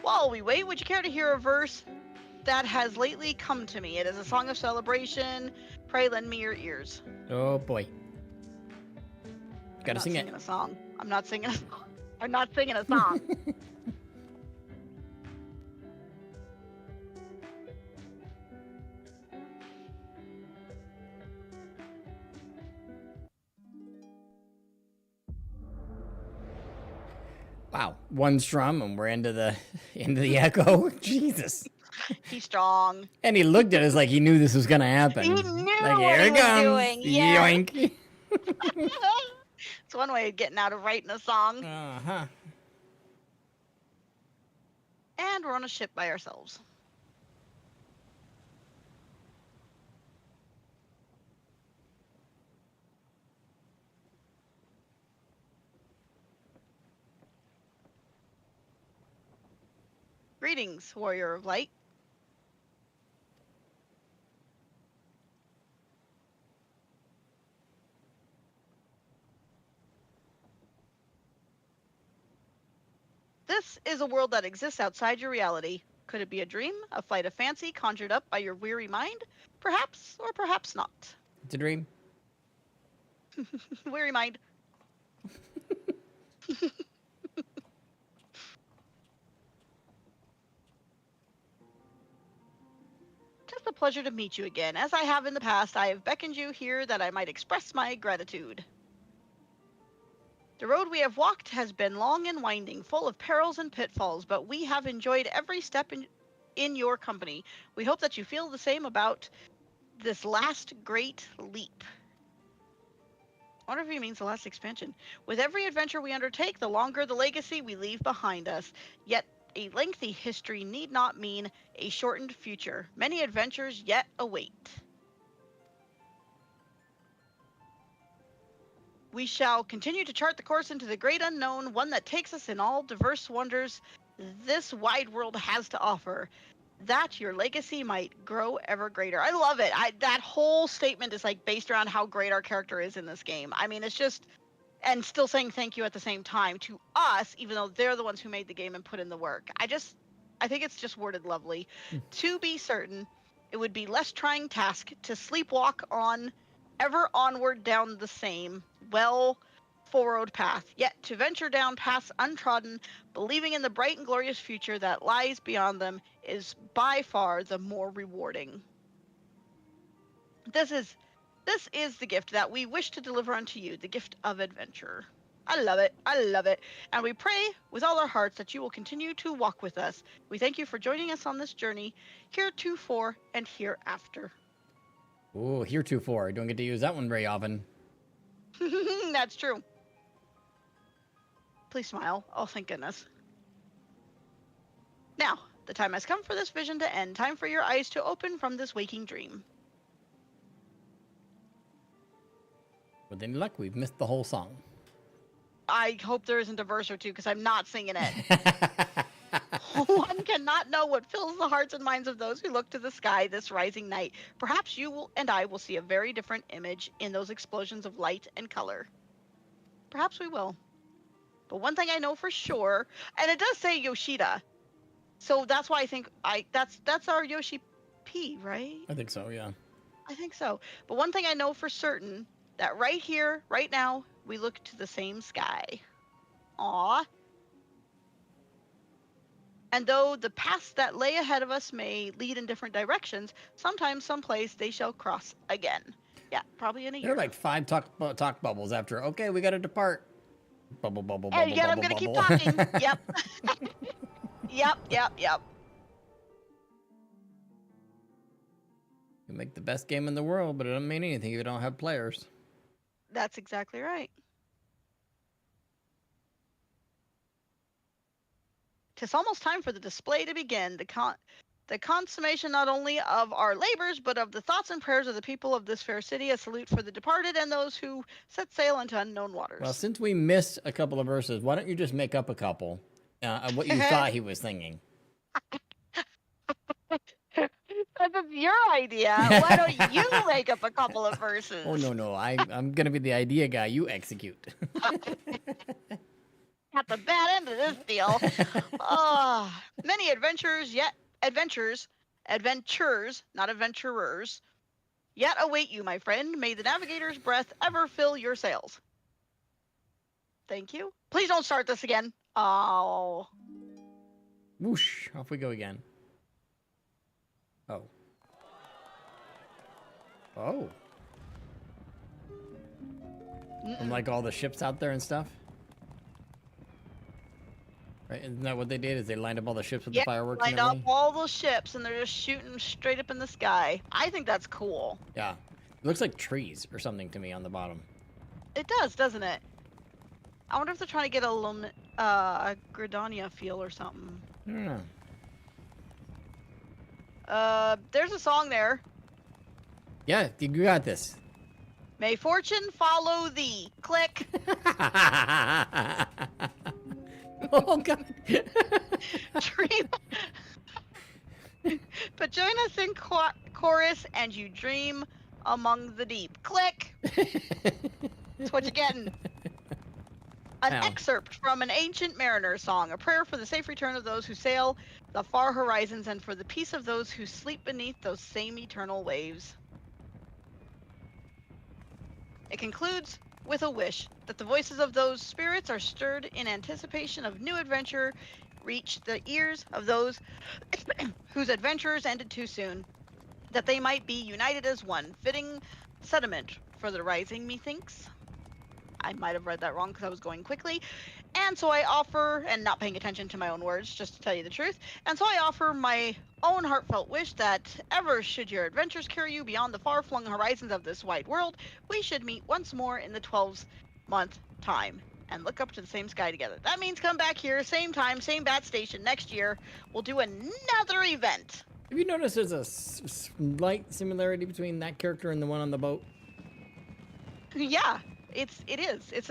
While we wait, would you care to hear a verse that has lately come to me? It is a song of celebration. Pray lend me your ears. Oh boy. Gotta sing it. I'm not singing a song. I'm not singing a song. Wow, one strum and we're into the echo. Jesus. He's strong. And he looked at us like he knew this was gonna happen. He knew like, what here he it was comes. doing. Yeah. Yoink. It's one way of getting out of writing a song. Uh-huh. And we're on a ship by ourselves. Greetings, warrior of light. This is a world that exists outside your reality. Could it be a dream, a flight of fancy conjured up by your weary mind? Perhaps, or perhaps not. It's a dream. Weary mind. Just a pleasure to meet you again. As I have in the past, I have beckoned you here that I might express my gratitude. The road we have walked has been long and winding, full of perils and pitfalls, but we have enjoyed every step in your company. We hope that you feel the same about this last great leap. I wonder if he means the last expansion. With every adventure we undertake, the longer the legacy we leave behind us. Yet a lengthy history need not mean a shortened future. Many adventures yet await. We shall continue to chart the course into the great unknown, one that takes us in all diverse wonders this wide world has to offer, that your legacy might grow ever greater. I love it. That whole statement is like based around how great our character is in this game. I mean, it's just, and still saying thank you at the same time to us, even though they're the ones who made the game and put in the work. I think it's just worded lovely. To be certain, it would be less trying task to sleepwalk on, ever onward down the same, well-furrowed path, yet to venture down paths untrodden, believing in the bright and glorious future that lies beyond them, is by far the more rewarding. This is This is the gift that we wish to deliver unto you, the gift of adventure. I love it. I love it. And we pray with all our hearts that you will continue to walk with us. We thank you for joining us on this journey, heretofore and hereafter. Ooh, heretofore. Don't get to use that one very often. That's true. Please smile. Oh, thank goodness. Now, the time has come for this vision to end. Time for your eyes to open from this waking dream. With any luck, we've missed the whole song. I hope there isn't a verse or two, because I'm not singing it. One cannot know what fills the hearts and minds of those who look to the sky this rising night. Perhaps you will, and I will see a very different image in those explosions of light and color. Perhaps we will. But one thing I know for sure, and it does say Yoshida, so that's why I think that's our Yoshi P, right? I think so, yeah. I think so. But one thing I know for certain, that right here, right now, we look to the same sky. Aww. And though the paths that lay ahead of us may lead in different directions, sometimes, someplace, they shall cross again. Yeah, probably in a year. There are like 5 talk bubbles after, okay, we gotta depart. Bubble, bubble, bubble, And yet bubble, I'm gonna bubble. keep talking. Yep. Yep. You make the best game in the world, but it doesn't mean anything if you don't have players. That's exactly right. 'Tis almost time for the display to begin. The consummation not only of our labors, but of the thoughts and prayers of the people of this fair city. A salute for the departed and those who set sail into unknown waters. Well, since we missed a couple of verses, why don't you just make up a couple of what you thought he was singing? That's your idea. Why don't you make up a couple of verses? Oh, no. I'm going to be the idea guy. You execute. At the bad end of this deal. Many adventures, not adventurers, yet await you, my friend. May the navigator's breath ever fill your sails. Thank you. Please don't start this again. Oh. Whoosh. Off we go again. Oh. Oh. And like all the ships out there and stuff? Right, isn't that what they did? Is they lined up all the ships with the fireworks and lined up everything? all those ships, and they're just shooting straight up in the sky. I think that's cool. Yeah. It looks like trees or something to me on the bottom. It does, doesn't it? I wonder if they're trying to get a Gridania feel or something. I don't know. There's a song there. Yeah, you got this. May fortune follow thee. Click. Oh, God. Dream. But join us in chorus and you dream among the deep. Click. That's what you're getting. An excerpt from an ancient mariner's song, a prayer for the safe return of those who sail the far horizons and for the peace of those who sleep beneath those same eternal waves. It concludes with a wish that the voices of those spirits are stirred in anticipation of new adventure, reach the ears of those whose adventures ended too soon, that they might be united as one, fitting sediment for the rising, methinks. I might have read that wrong because I was going quickly. And so I offer, and not paying attention to my own words, just to tell you the truth, and so I offer my own heartfelt wish that ever should your adventures carry you beyond the far-flung horizons of this wide world, we should meet once more in the 12th-month time and look up to the same sky together. That means come back here, same time, same bat station next year. We'll do another event. Have you noticed there's a slight similarity between that character and the one on the boat? Yeah, it is. It's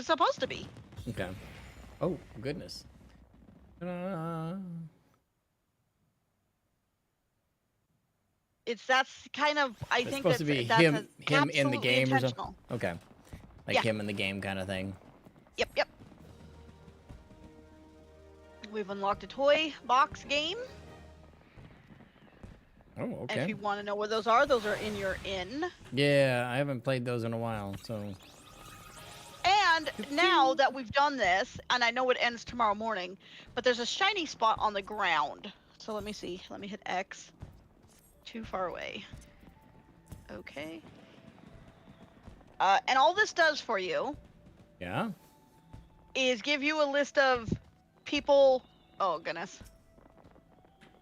supposed to be. Okay. Oh, goodness. That's kind of, I It's think supposed to be that's him in the absolutely game or something. intentional. Okay. Like him in the game kind of thing. Yep. We've unlocked a toy box game. Oh, okay. And if you want to know where those are in your inn. Yeah, I haven't played those in a while, so. And now that we've done this, and I know it ends tomorrow morning, but there's a shiny spot on the ground. So let me see. Let me hit X. Too far away. Okay. And all this does for you Yeah. is give you a list of people. Oh, goodness.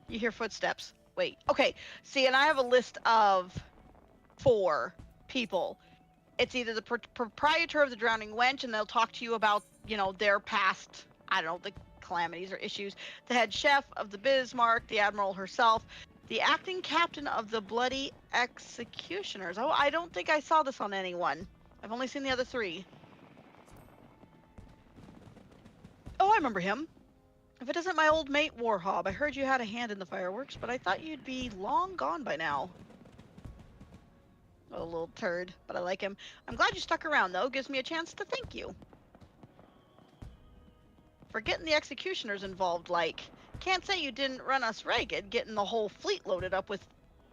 You hear footsteps. Wait. Okay. See, and I have a list of 4 people. It's either the proprietor of the Drowning Wench, and they'll talk to you about, their past, I don't know, the calamities or issues. The head chef of the Bismarck, the Admiral herself, the acting captain of the Bloody Executioners. Oh, I don't think I saw this on anyone. I've only seen the other 3. Oh, I remember him. If it isn't my old mate Warhob, I heard you had a hand in the fireworks, but I thought you'd be long gone by now. A little turd, but I like him. I'm glad you stuck around, though. Gives me a chance to thank you. For getting the executioners involved, like, can't say you didn't run us ragged, getting the whole fleet loaded up with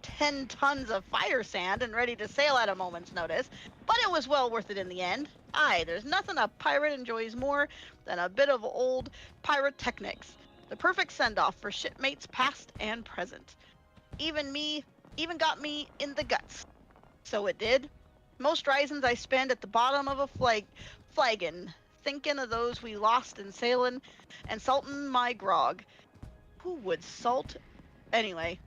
10 tons of fire sand and ready to sail at a moment's notice, but it was well worth it in the end. Aye, there's nothing a pirate enjoys more than a bit of old pyrotechnics. The perfect send-off for shipmates past and present. Even got me in the guts. So it did. Most risings I spend at the bottom of a flagon, thinking of those we lost in sailing, and salting my grog. Who would salt? Anyway,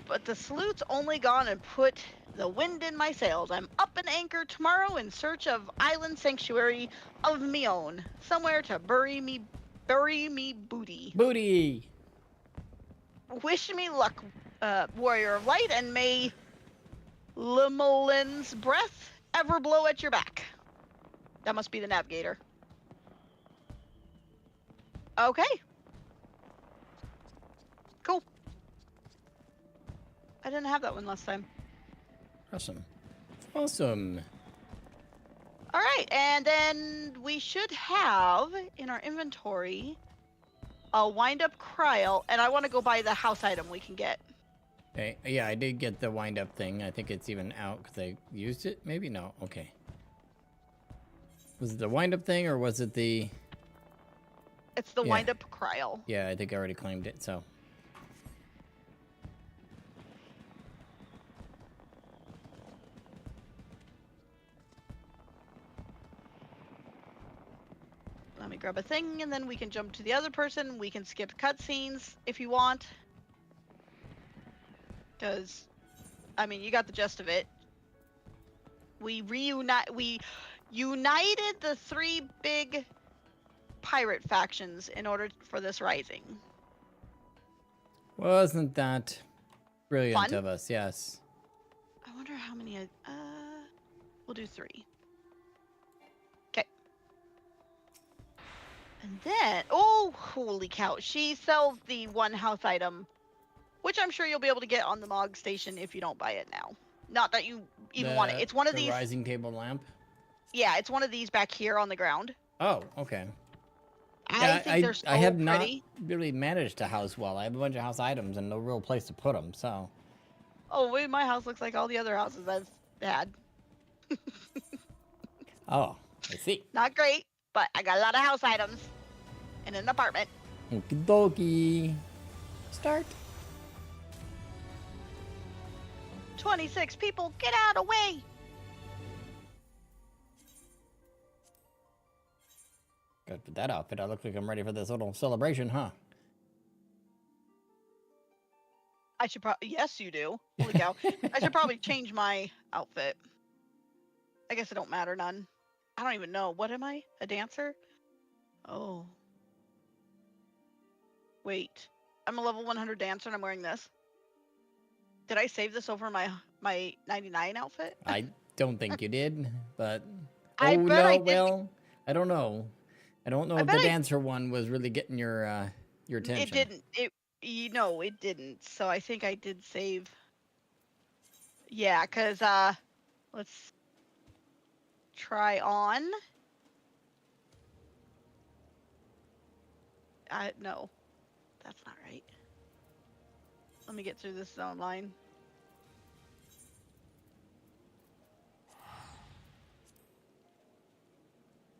but the sloot's only gone and put the wind in my sails. I'm up an anchor tomorrow in search of island sanctuary of me own, somewhere to bury me booty. Booty. Wish me luck, warrior of light, and may Limelin's breath ever blow at your back. That must be the navigator. Okay. Cool. I didn't have that one last time. Awesome. Awesome. All right, and then we should have in our inventory a wind-up cryo, and I want to go buy the house item we can get. Okay. Yeah, I did get the wind-up thing. I think it's even out because I used it. Maybe no. Okay. Was it the wind-up thing or was it the... It's the Yeah. wind-up cryo. Yeah, I think I already claimed it, so... Let me grab a thing, and then we can jump to the other person. We can skip cutscenes if you want. Because, I mean, you got the gist of it. We united the 3 big pirate factions in order for this rising. Wasn't that brilliant Fun? of us? Yes. I wonder how many we'll do 3. Okay. And then, oh, holy cow. She sells the 1 house item, which I'm sure you'll be able to get on the Mog station if you don't buy it now. Not that you even want it. It's one of the these. rising table lamp? Yeah, it's one of these back here on the ground. Oh, okay. I think they're so I have pretty. not really managed to house well. I have a bunch of house items and no real place to put them, so... Oh, wait, my house looks like all the other houses I've had. Oh, I see. Not great, but I got a lot of house items in an apartment. Okie dokie. Start. 26 people, get out of the way! Good for that outfit. I look like I'm ready for this little celebration, huh? I should probably, yes, you do. Holy cow. I should probably change my outfit. I guess it don't matter none. I don't even know. What am I? A dancer? Oh. Wait. I'm a level 100 dancer and I'm wearing this. Did I save this over my 99 outfit? I don't think you did, but... I Oh, bet no, I did. well, I don't know. I don't know if the bet I- dancer one was really getting your attention. It didn't. It didn't. So I think I did save. Yeah, because let's try on. No, that's not right. Let me get through this zone line.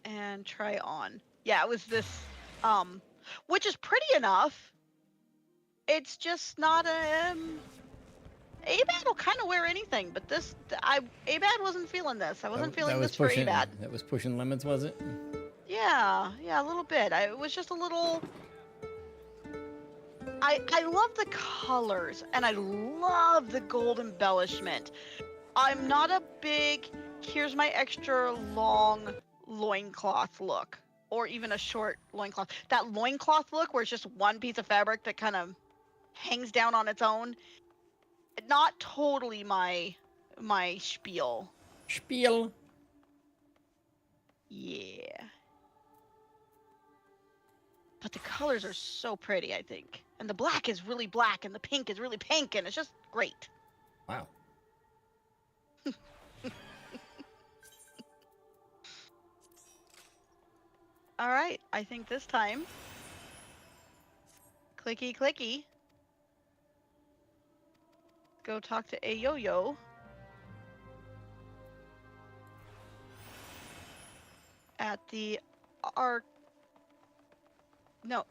And try on. Yeah, it was this, which is pretty enough. It's just not a, Abad will kind of wear anything, but Abad wasn't feeling this. I wasn't feeling was this for pushing. Abad. That was pushing limits, was it? Yeah, a little bit. It was just a little. I love the colors and I love the gold embellishment. I'm not a big here's my extra long loincloth look, or even a short loincloth. That loincloth look where it's just one piece of fabric that kind of hangs down on its own. Not totally my spiel. Spiel. Yeah. But the colors are so pretty, I think. And the black is really black and the pink is really pink and it's just great. Wow. All right, I think this time. Clicky clicky. Go talk to a yo-yo. At the no.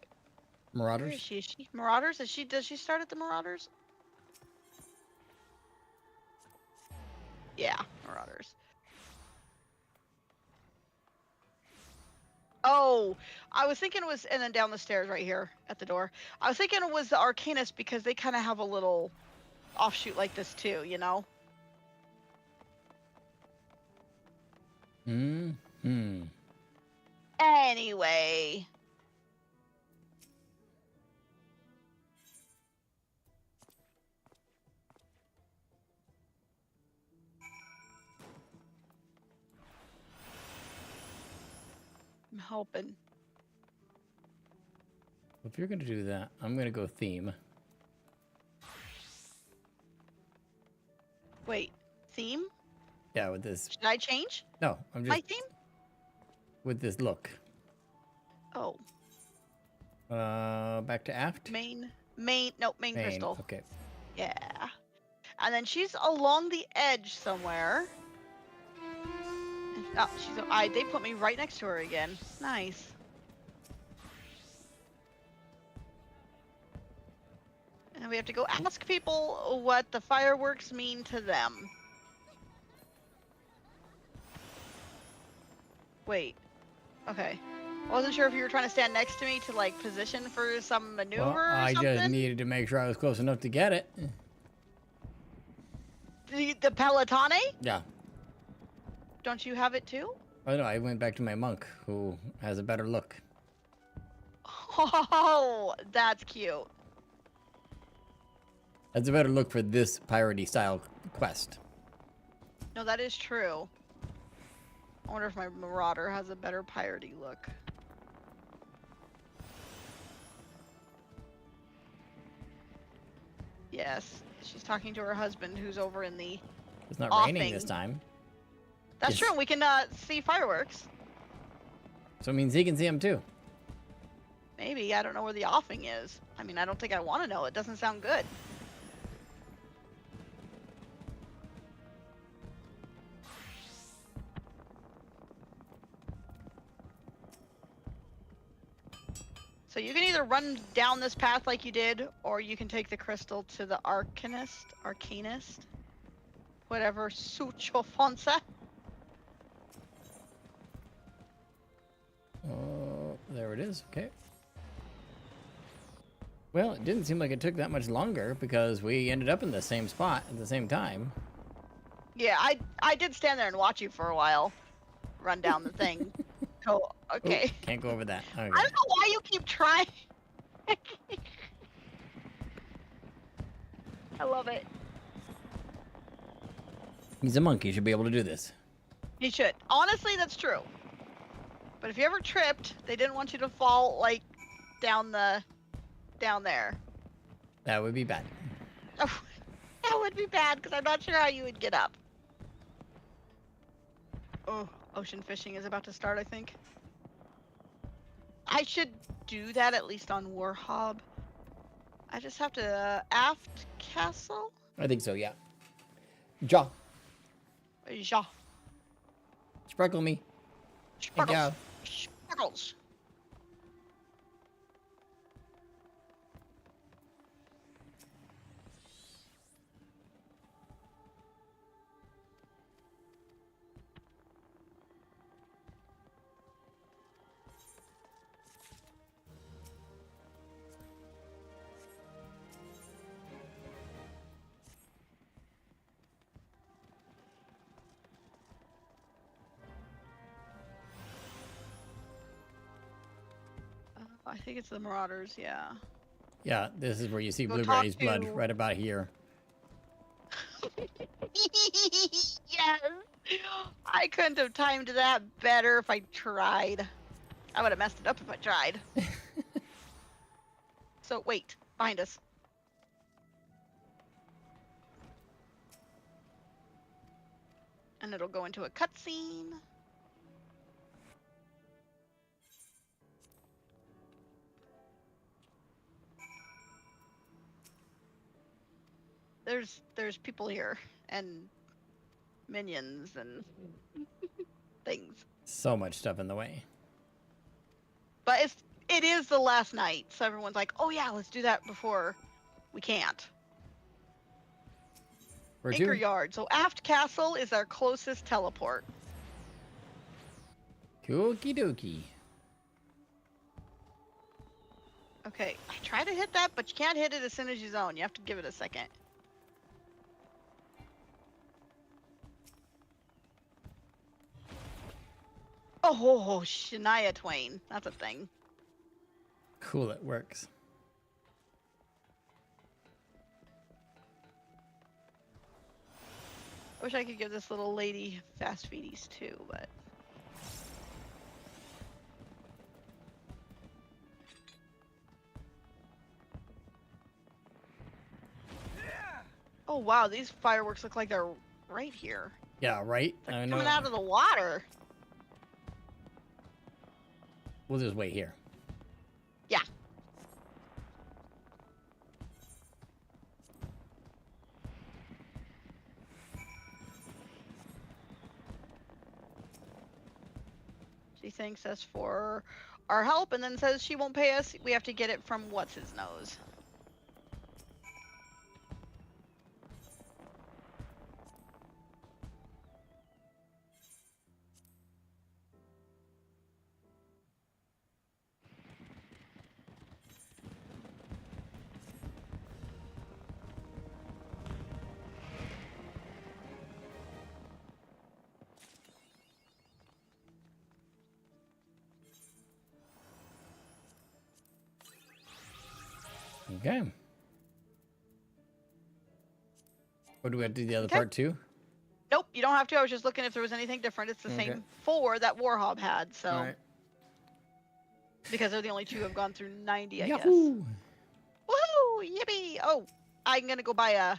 Marauders. Where is she? Is she Marauders? Does she start at the Marauders? Yeah, Marauders. Oh, I was thinking it was, and then down the stairs right here at the door. I was thinking it was the Arcanist because they kind of have a little offshoot like this too, you know? Hmm. Anyway. I'm hoping. If you're gonna do that, I'm gonna go theme. Wait, theme? Yeah, with this. Should I change No, I'm just my theme? with this look. Oh, Back to aft. main crystal. Okay. Yeah. And then she's along the edge somewhere. Oh, they put me right next to her again. Nice. And we have to go ask people what the fireworks mean to them. Wait. Okay. I wasn't sure if you were trying to stand next to me to like position for some maneuver Well, or I something. just needed to make sure I was close enough to get it. The Pelotone? Yeah. Don't you have it too? Oh no, I went back to my monk, who has a better look. Oh, that's cute. That's a better look for this piratey style quest. No, that is true. I wonder if my Marauder has a better piratey look. Yes, she's talking to her husband who's over in the It's not offing. raining this time. That's Yes. true, we can see fireworks. So it means he can see them too. Maybe, I don't know where the offing is. I mean, I don't think I want to know, it doesn't sound good. So you can either run down this path like you did, or you can take the crystal to the Arcanist. Whatever suits your fancy. Oh, there it is. Okay. Well, it didn't seem like it took that much longer because we ended up in the same spot at the same time. Yeah, I did stand there and watch you for a while. Run down the thing. Oh, okay. Ooh, can't go over that. Okay. I don't know why you keep trying. I love it. He's a monk. He should be able to do this. You should. Honestly, that's true. But if you ever tripped, they didn't want you to fall like down there. That would be bad. Oh, that would be bad because I'm not sure how you would get up. Oh, ocean fishing is about to start, I think. I should do that at least on Warhob. I just have to aft castle? I think so, yeah. Jaw. Ja. Sprinkle me. Sparkles. Yeah. Sparkles. I think it's the Marauders, yeah. Yeah, this is where you see Go Blueberry's talk blood, to- right about here. Yes! I couldn't have timed that better if I tried. I would have messed it up if I tried. So, wait. Behind us. And it'll go into a cutscene. There's people here and minions and things. So much stuff in the way. But it is the last night, so everyone's like, "Oh yeah, let's do that before we can't." Where Anchor to? Yard. So Aft Castle is our closest teleport. Okie dokie. Okay, I try to hit that, but you can't hit it as soon as you zone. You have to give it a second. Oh, Shania Twain. That's a thing. Cool, it works. I wish I could give this little lady fast feedies too, but... Oh wow, these fireworks look like they're right here. Yeah, right? They're I coming know. out of the water. We'll just wait here. Yeah. She thanks us for our help and then says she won't pay us. We have to get it from what's his nose. Okay. Or do we have to do the other Okay. part too? Nope, you don't have to. I was just looking if there was anything different. It's the Okay. same 4 that Warhob had, so... All right. Because they're the only 2 who've gone through 90, I guess. Yahoo! Woohoo! Yippee! Oh, I'm gonna go buy a...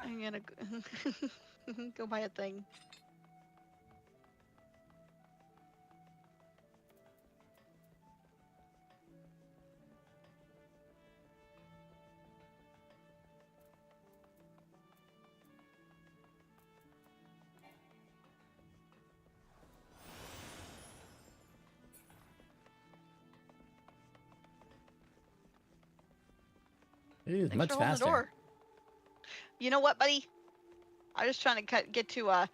I'm gonna go buy a thing. It is Thanks much for holding faster. the door. You know what, buddy? I was trying to get to oh,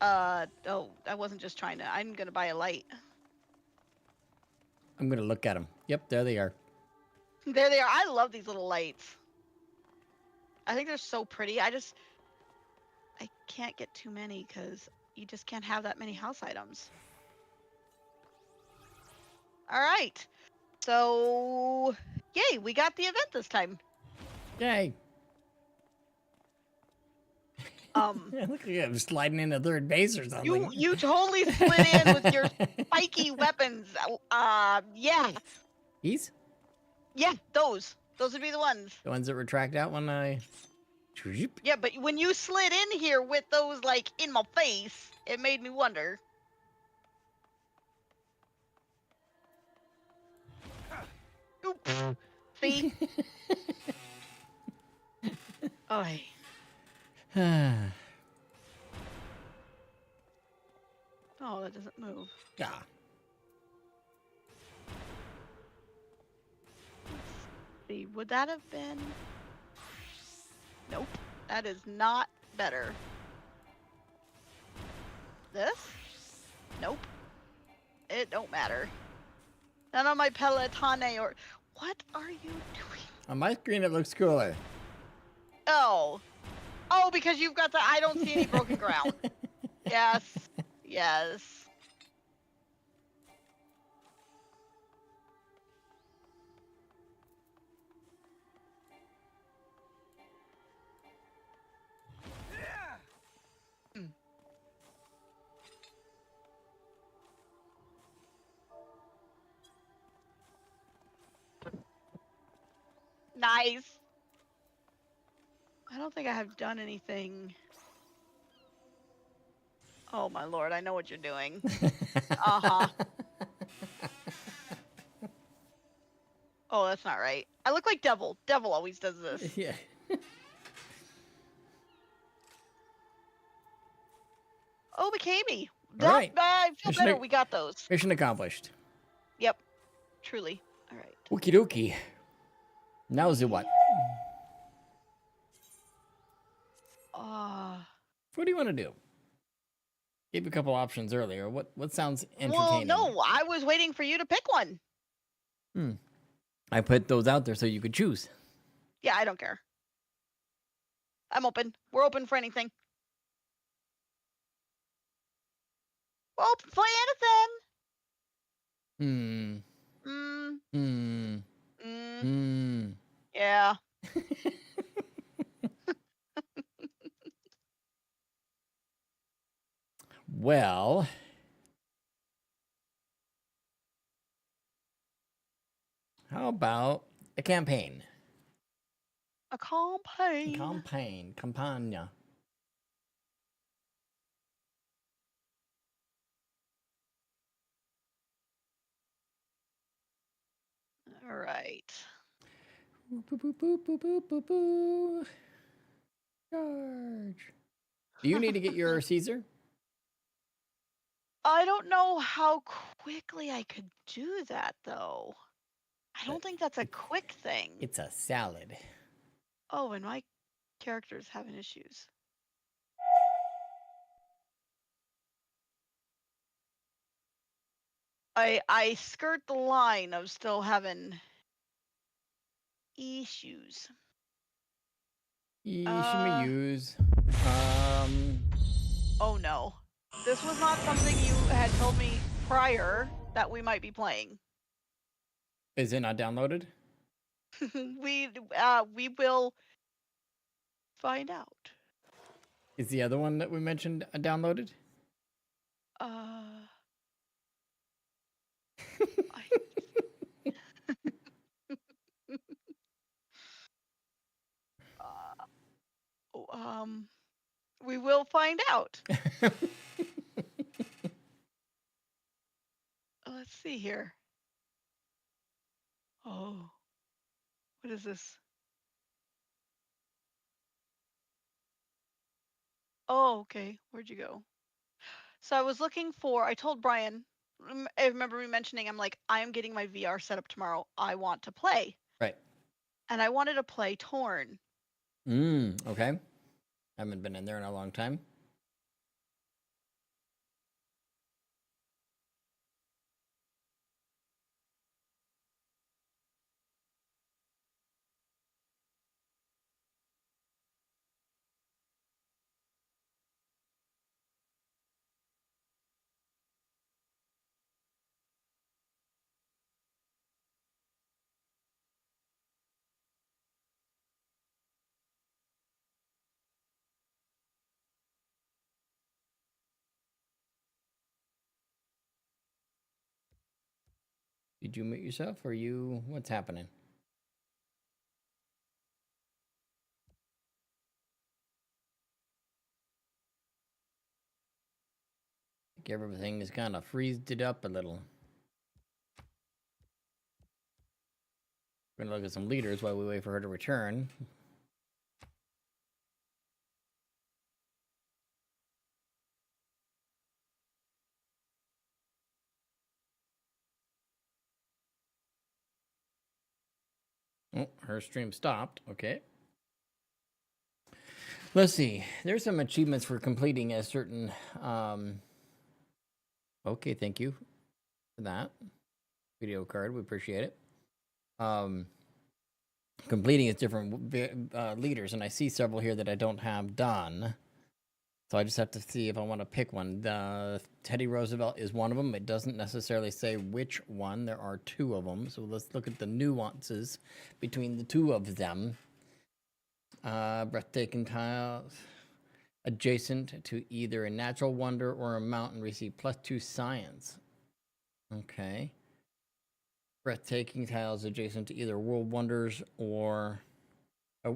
I wasn't just trying to. I'm gonna buy a light. I'm gonna look at them. Yep, there they are. There they are. I love these little lights. I think they're so pretty. I can't get too many because you just can't have that many house items. All right. So, yay, we got the event this time. Yay! Um, Look like I'm sliding into third base or something. you totally slid in with your spiky weapons. Yeah, These? yeah, those would be the ones. The ones that retract out when I... Yeah, but when you slid in here with those like in my face, it made me wonder. Oops. See? Oy. Oh, that doesn't move. Yeah. See, would that have been? Nope. That is not better. This? Nope. It don't matter. None of my Pelotone or... What are you doing? On my screen, it looks cooler. Oh. Oh, because you've got the... I don't see any broken ground. Yes. Yes. Nice. I don't think I have done anything. Oh my lord, I know what you're doing. Uh-huh. Oh, that's not right. I look like Devil. Devil always does this. Yeah. Oh, Bikini. All right. I feel Mission, better. We got those. mission accomplished. Yep. Truly. All right. Okie dokie. Now is it what? What do you want to do? Gave you a couple options earlier. What sounds entertaining? Well, no, I was waiting for you to pick one. I put those out there so you could choose. Yeah, I don't care. I'm open. We're open for anything. We're open for anything. Yeah. Well, how about a campaign? A campaign. Campagna. All right. Boo, boo, boo, boo, boo, boo, boo. Charge. Do you need to get your Caesar? I don't know how quickly I could do that, though. I don't think that's a quick thing. It's a salad. Oh, and my character's having issues. I skirt the line of still having issues. Use. Oh no. This was not something you had told me prior that we might be playing. Is it not downloaded? we will find out. Is the other one that we mentioned downloaded? We will find out. Let's see here. Oh, what is this? Oh, okay. Where'd you go? So I was looking for, I told Brian, I remember me mentioning, I'm like, I am getting my VR set up tomorrow. I want to play. Right. And I wanted to play Torn. Okay. Haven't been in there in a long time. Did you mute yourself or you? What's happening? I think everything is kind of freezed it up a little. We're gonna look at some leaders while we wait for her to return. Oh, her stream stopped. Okay. Let's see. There's some achievements for completing a certain. Okay, thank you for that video card. We appreciate it. Completing is different leaders, and I see several here that I don't have done. So I just have to see if I want to pick one. The Teddy Roosevelt is one of them. It doesn't necessarily say which one. There are two of them. So let's look at the nuances between the two of them. Breathtaking tiles. Adjacent to either a natural wonder or a mountain receive +2 science. Okay. breathtaking tiles adjacent to either world wonders or, a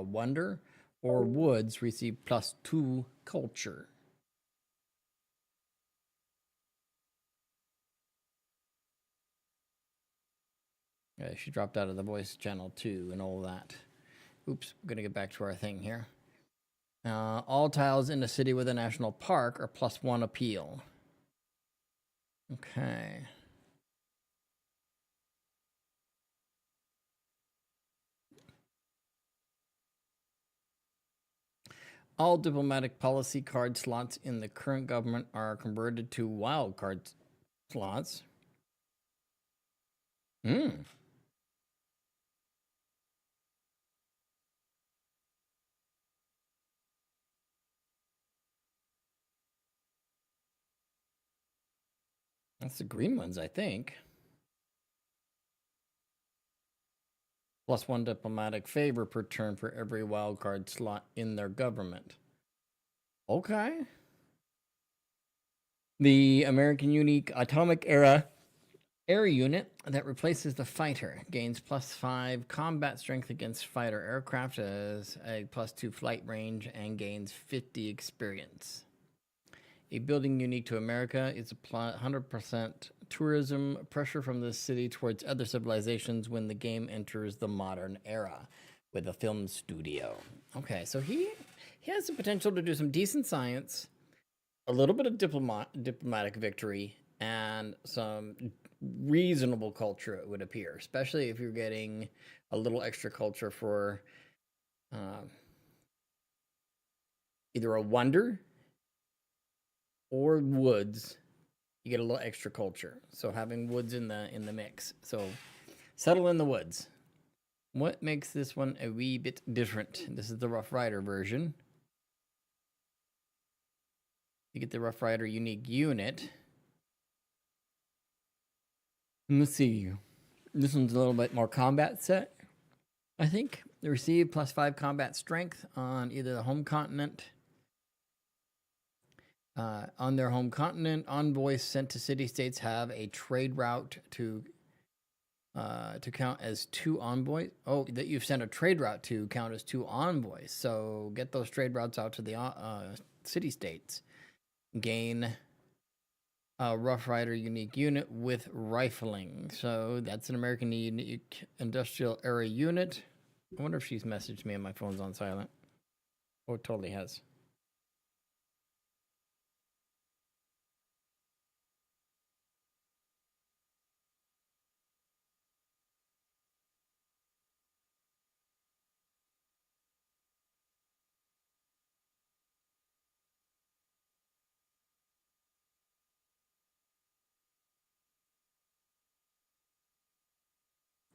wonder or woods receive +2 culture. Yeah, she dropped out of the voice channel too and all that. Oops, I'm gonna get back to our thing here. All tiles in the city with a national park are +1 appeal. Okay. All diplomatic policy card slots in the current government are converted to wild card slots. Hmm. That's the green ones, I think. +1 diplomatic favor per turn for every wild card slot in their government. Okay. The American Unique Atomic Era air unit that replaces the fighter gains +5 combat strength against fighter aircraft, as a +2 flight range, and gains 50 experience. A building unique to America is a 100% tourism pressure from the city towards other civilizations when the game enters the modern era with a film studio. Okay, so he has the potential to do some decent science, a little bit of diplomatic victory, and some reasonable culture, it would appear, especially if you're getting a little extra culture for either a wonder or woods. You get a little extra culture, so having woods in the mix. So settle in the woods. What makes this one a wee bit different? This is the Rough Rider version. You get the Rough Rider unique unit. And let's see. This one's a little bit more combat set, I think. They receive +5 combat strength on either the home continent. On their home continent, envoys sent to city-states have a trade route to count as 2 envoys. Oh, that you've sent a trade route to count as 2 envoys. So get those trade routes out to the city-states. Gain a Rough Rider unique unit with rifling. So that's an American unique industrial era unit. I wonder if she's messaged me and my phone's on silent. Oh, it totally has.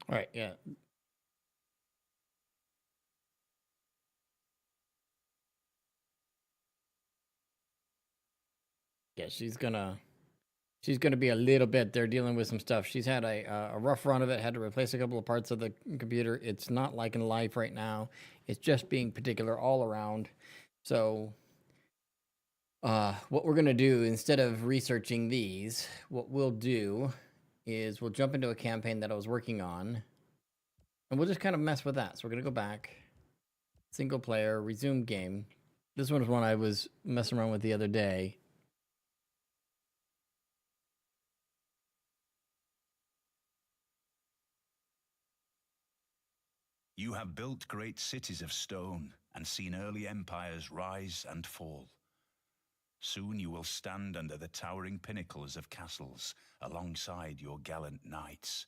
All right, yeah. Yeah, she's gonna be a little bit. They're dealing with some stuff. She's had a rough run of it. Had to replace a couple of parts of the computer. It's not like in life right now. It's just being particular all around. So, what we're gonna do instead of researching these, what we'll do is we'll jump into a campaign that I was working on, and we'll just kind of mess with that. So we're gonna go back, single player, resume game. This one is one I was messing around with the other day. You have built great cities of stone and seen early empires rise and fall. Soon you will stand under the towering pinnacles of castles alongside your gallant knights.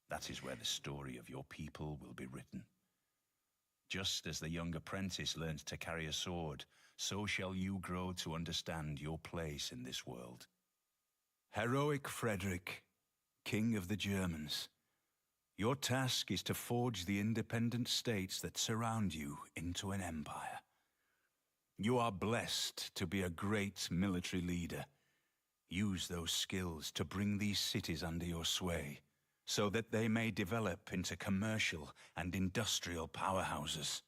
That is where the story of your people will be written. Just as the young apprentice learns to carry a sword, so shall you grow to understand your place in this world. Heroic Frederick, King of the Germans, your task is to forge the independent states that surround you into an empire. You are blessed to be a great military leader. Use those skills to bring these cities under your sway, so that they may develop into commercial and industrial powerhouses.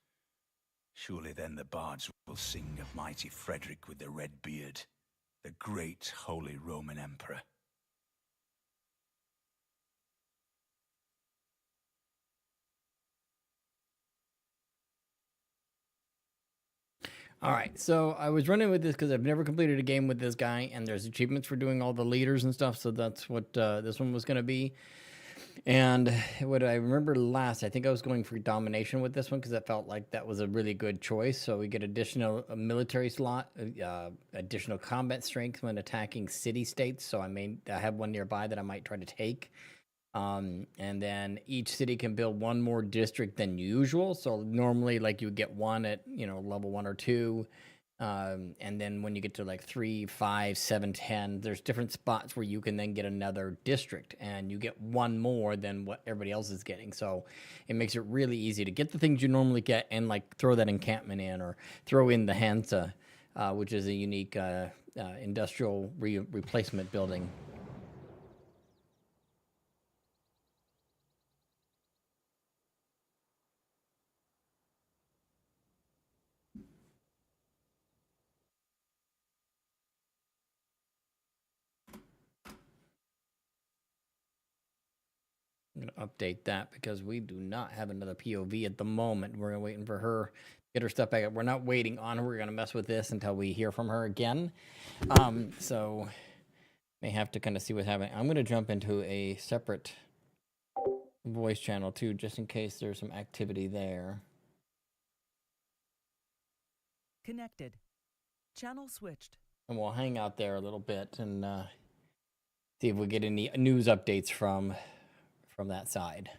Surely then the bards will sing of mighty Frederick with the red beard, the great Holy Roman Emperor. All right, so I was running with this because I've never completed a game with this guy, and there's achievements for doing all the leaders and stuff, so that's what this one was going to be. And what I remember last, I think I was going for domination with this one because I felt like that was a really good choice. So we get additional military slot, additional combat strength when attacking city states. So I have one nearby that I might try to take. And then each city can build one more district than usual. So normally, like you get one at level 1 or 2. And then when you get to like 3, 5, 7, 10, there's different spots where you can then get another district, and you get one more than what everybody else is getting. So it makes it really easy to get the things you normally get and like throw that encampment in, or throw in the Hansa, which is a unique industrial replacement building. I'm going to update that because we do not have another POV at the moment. We're waiting for her to get her stuff back up. We're not waiting on her. We're going to mess with this until we hear from her again. So may have to kind of see what's happening. I'm going to jump into a separate voice channel too, just in case there's some activity there. Connected. Channel switched. And we'll hang out there a little bit and see if we get any news updates from that side.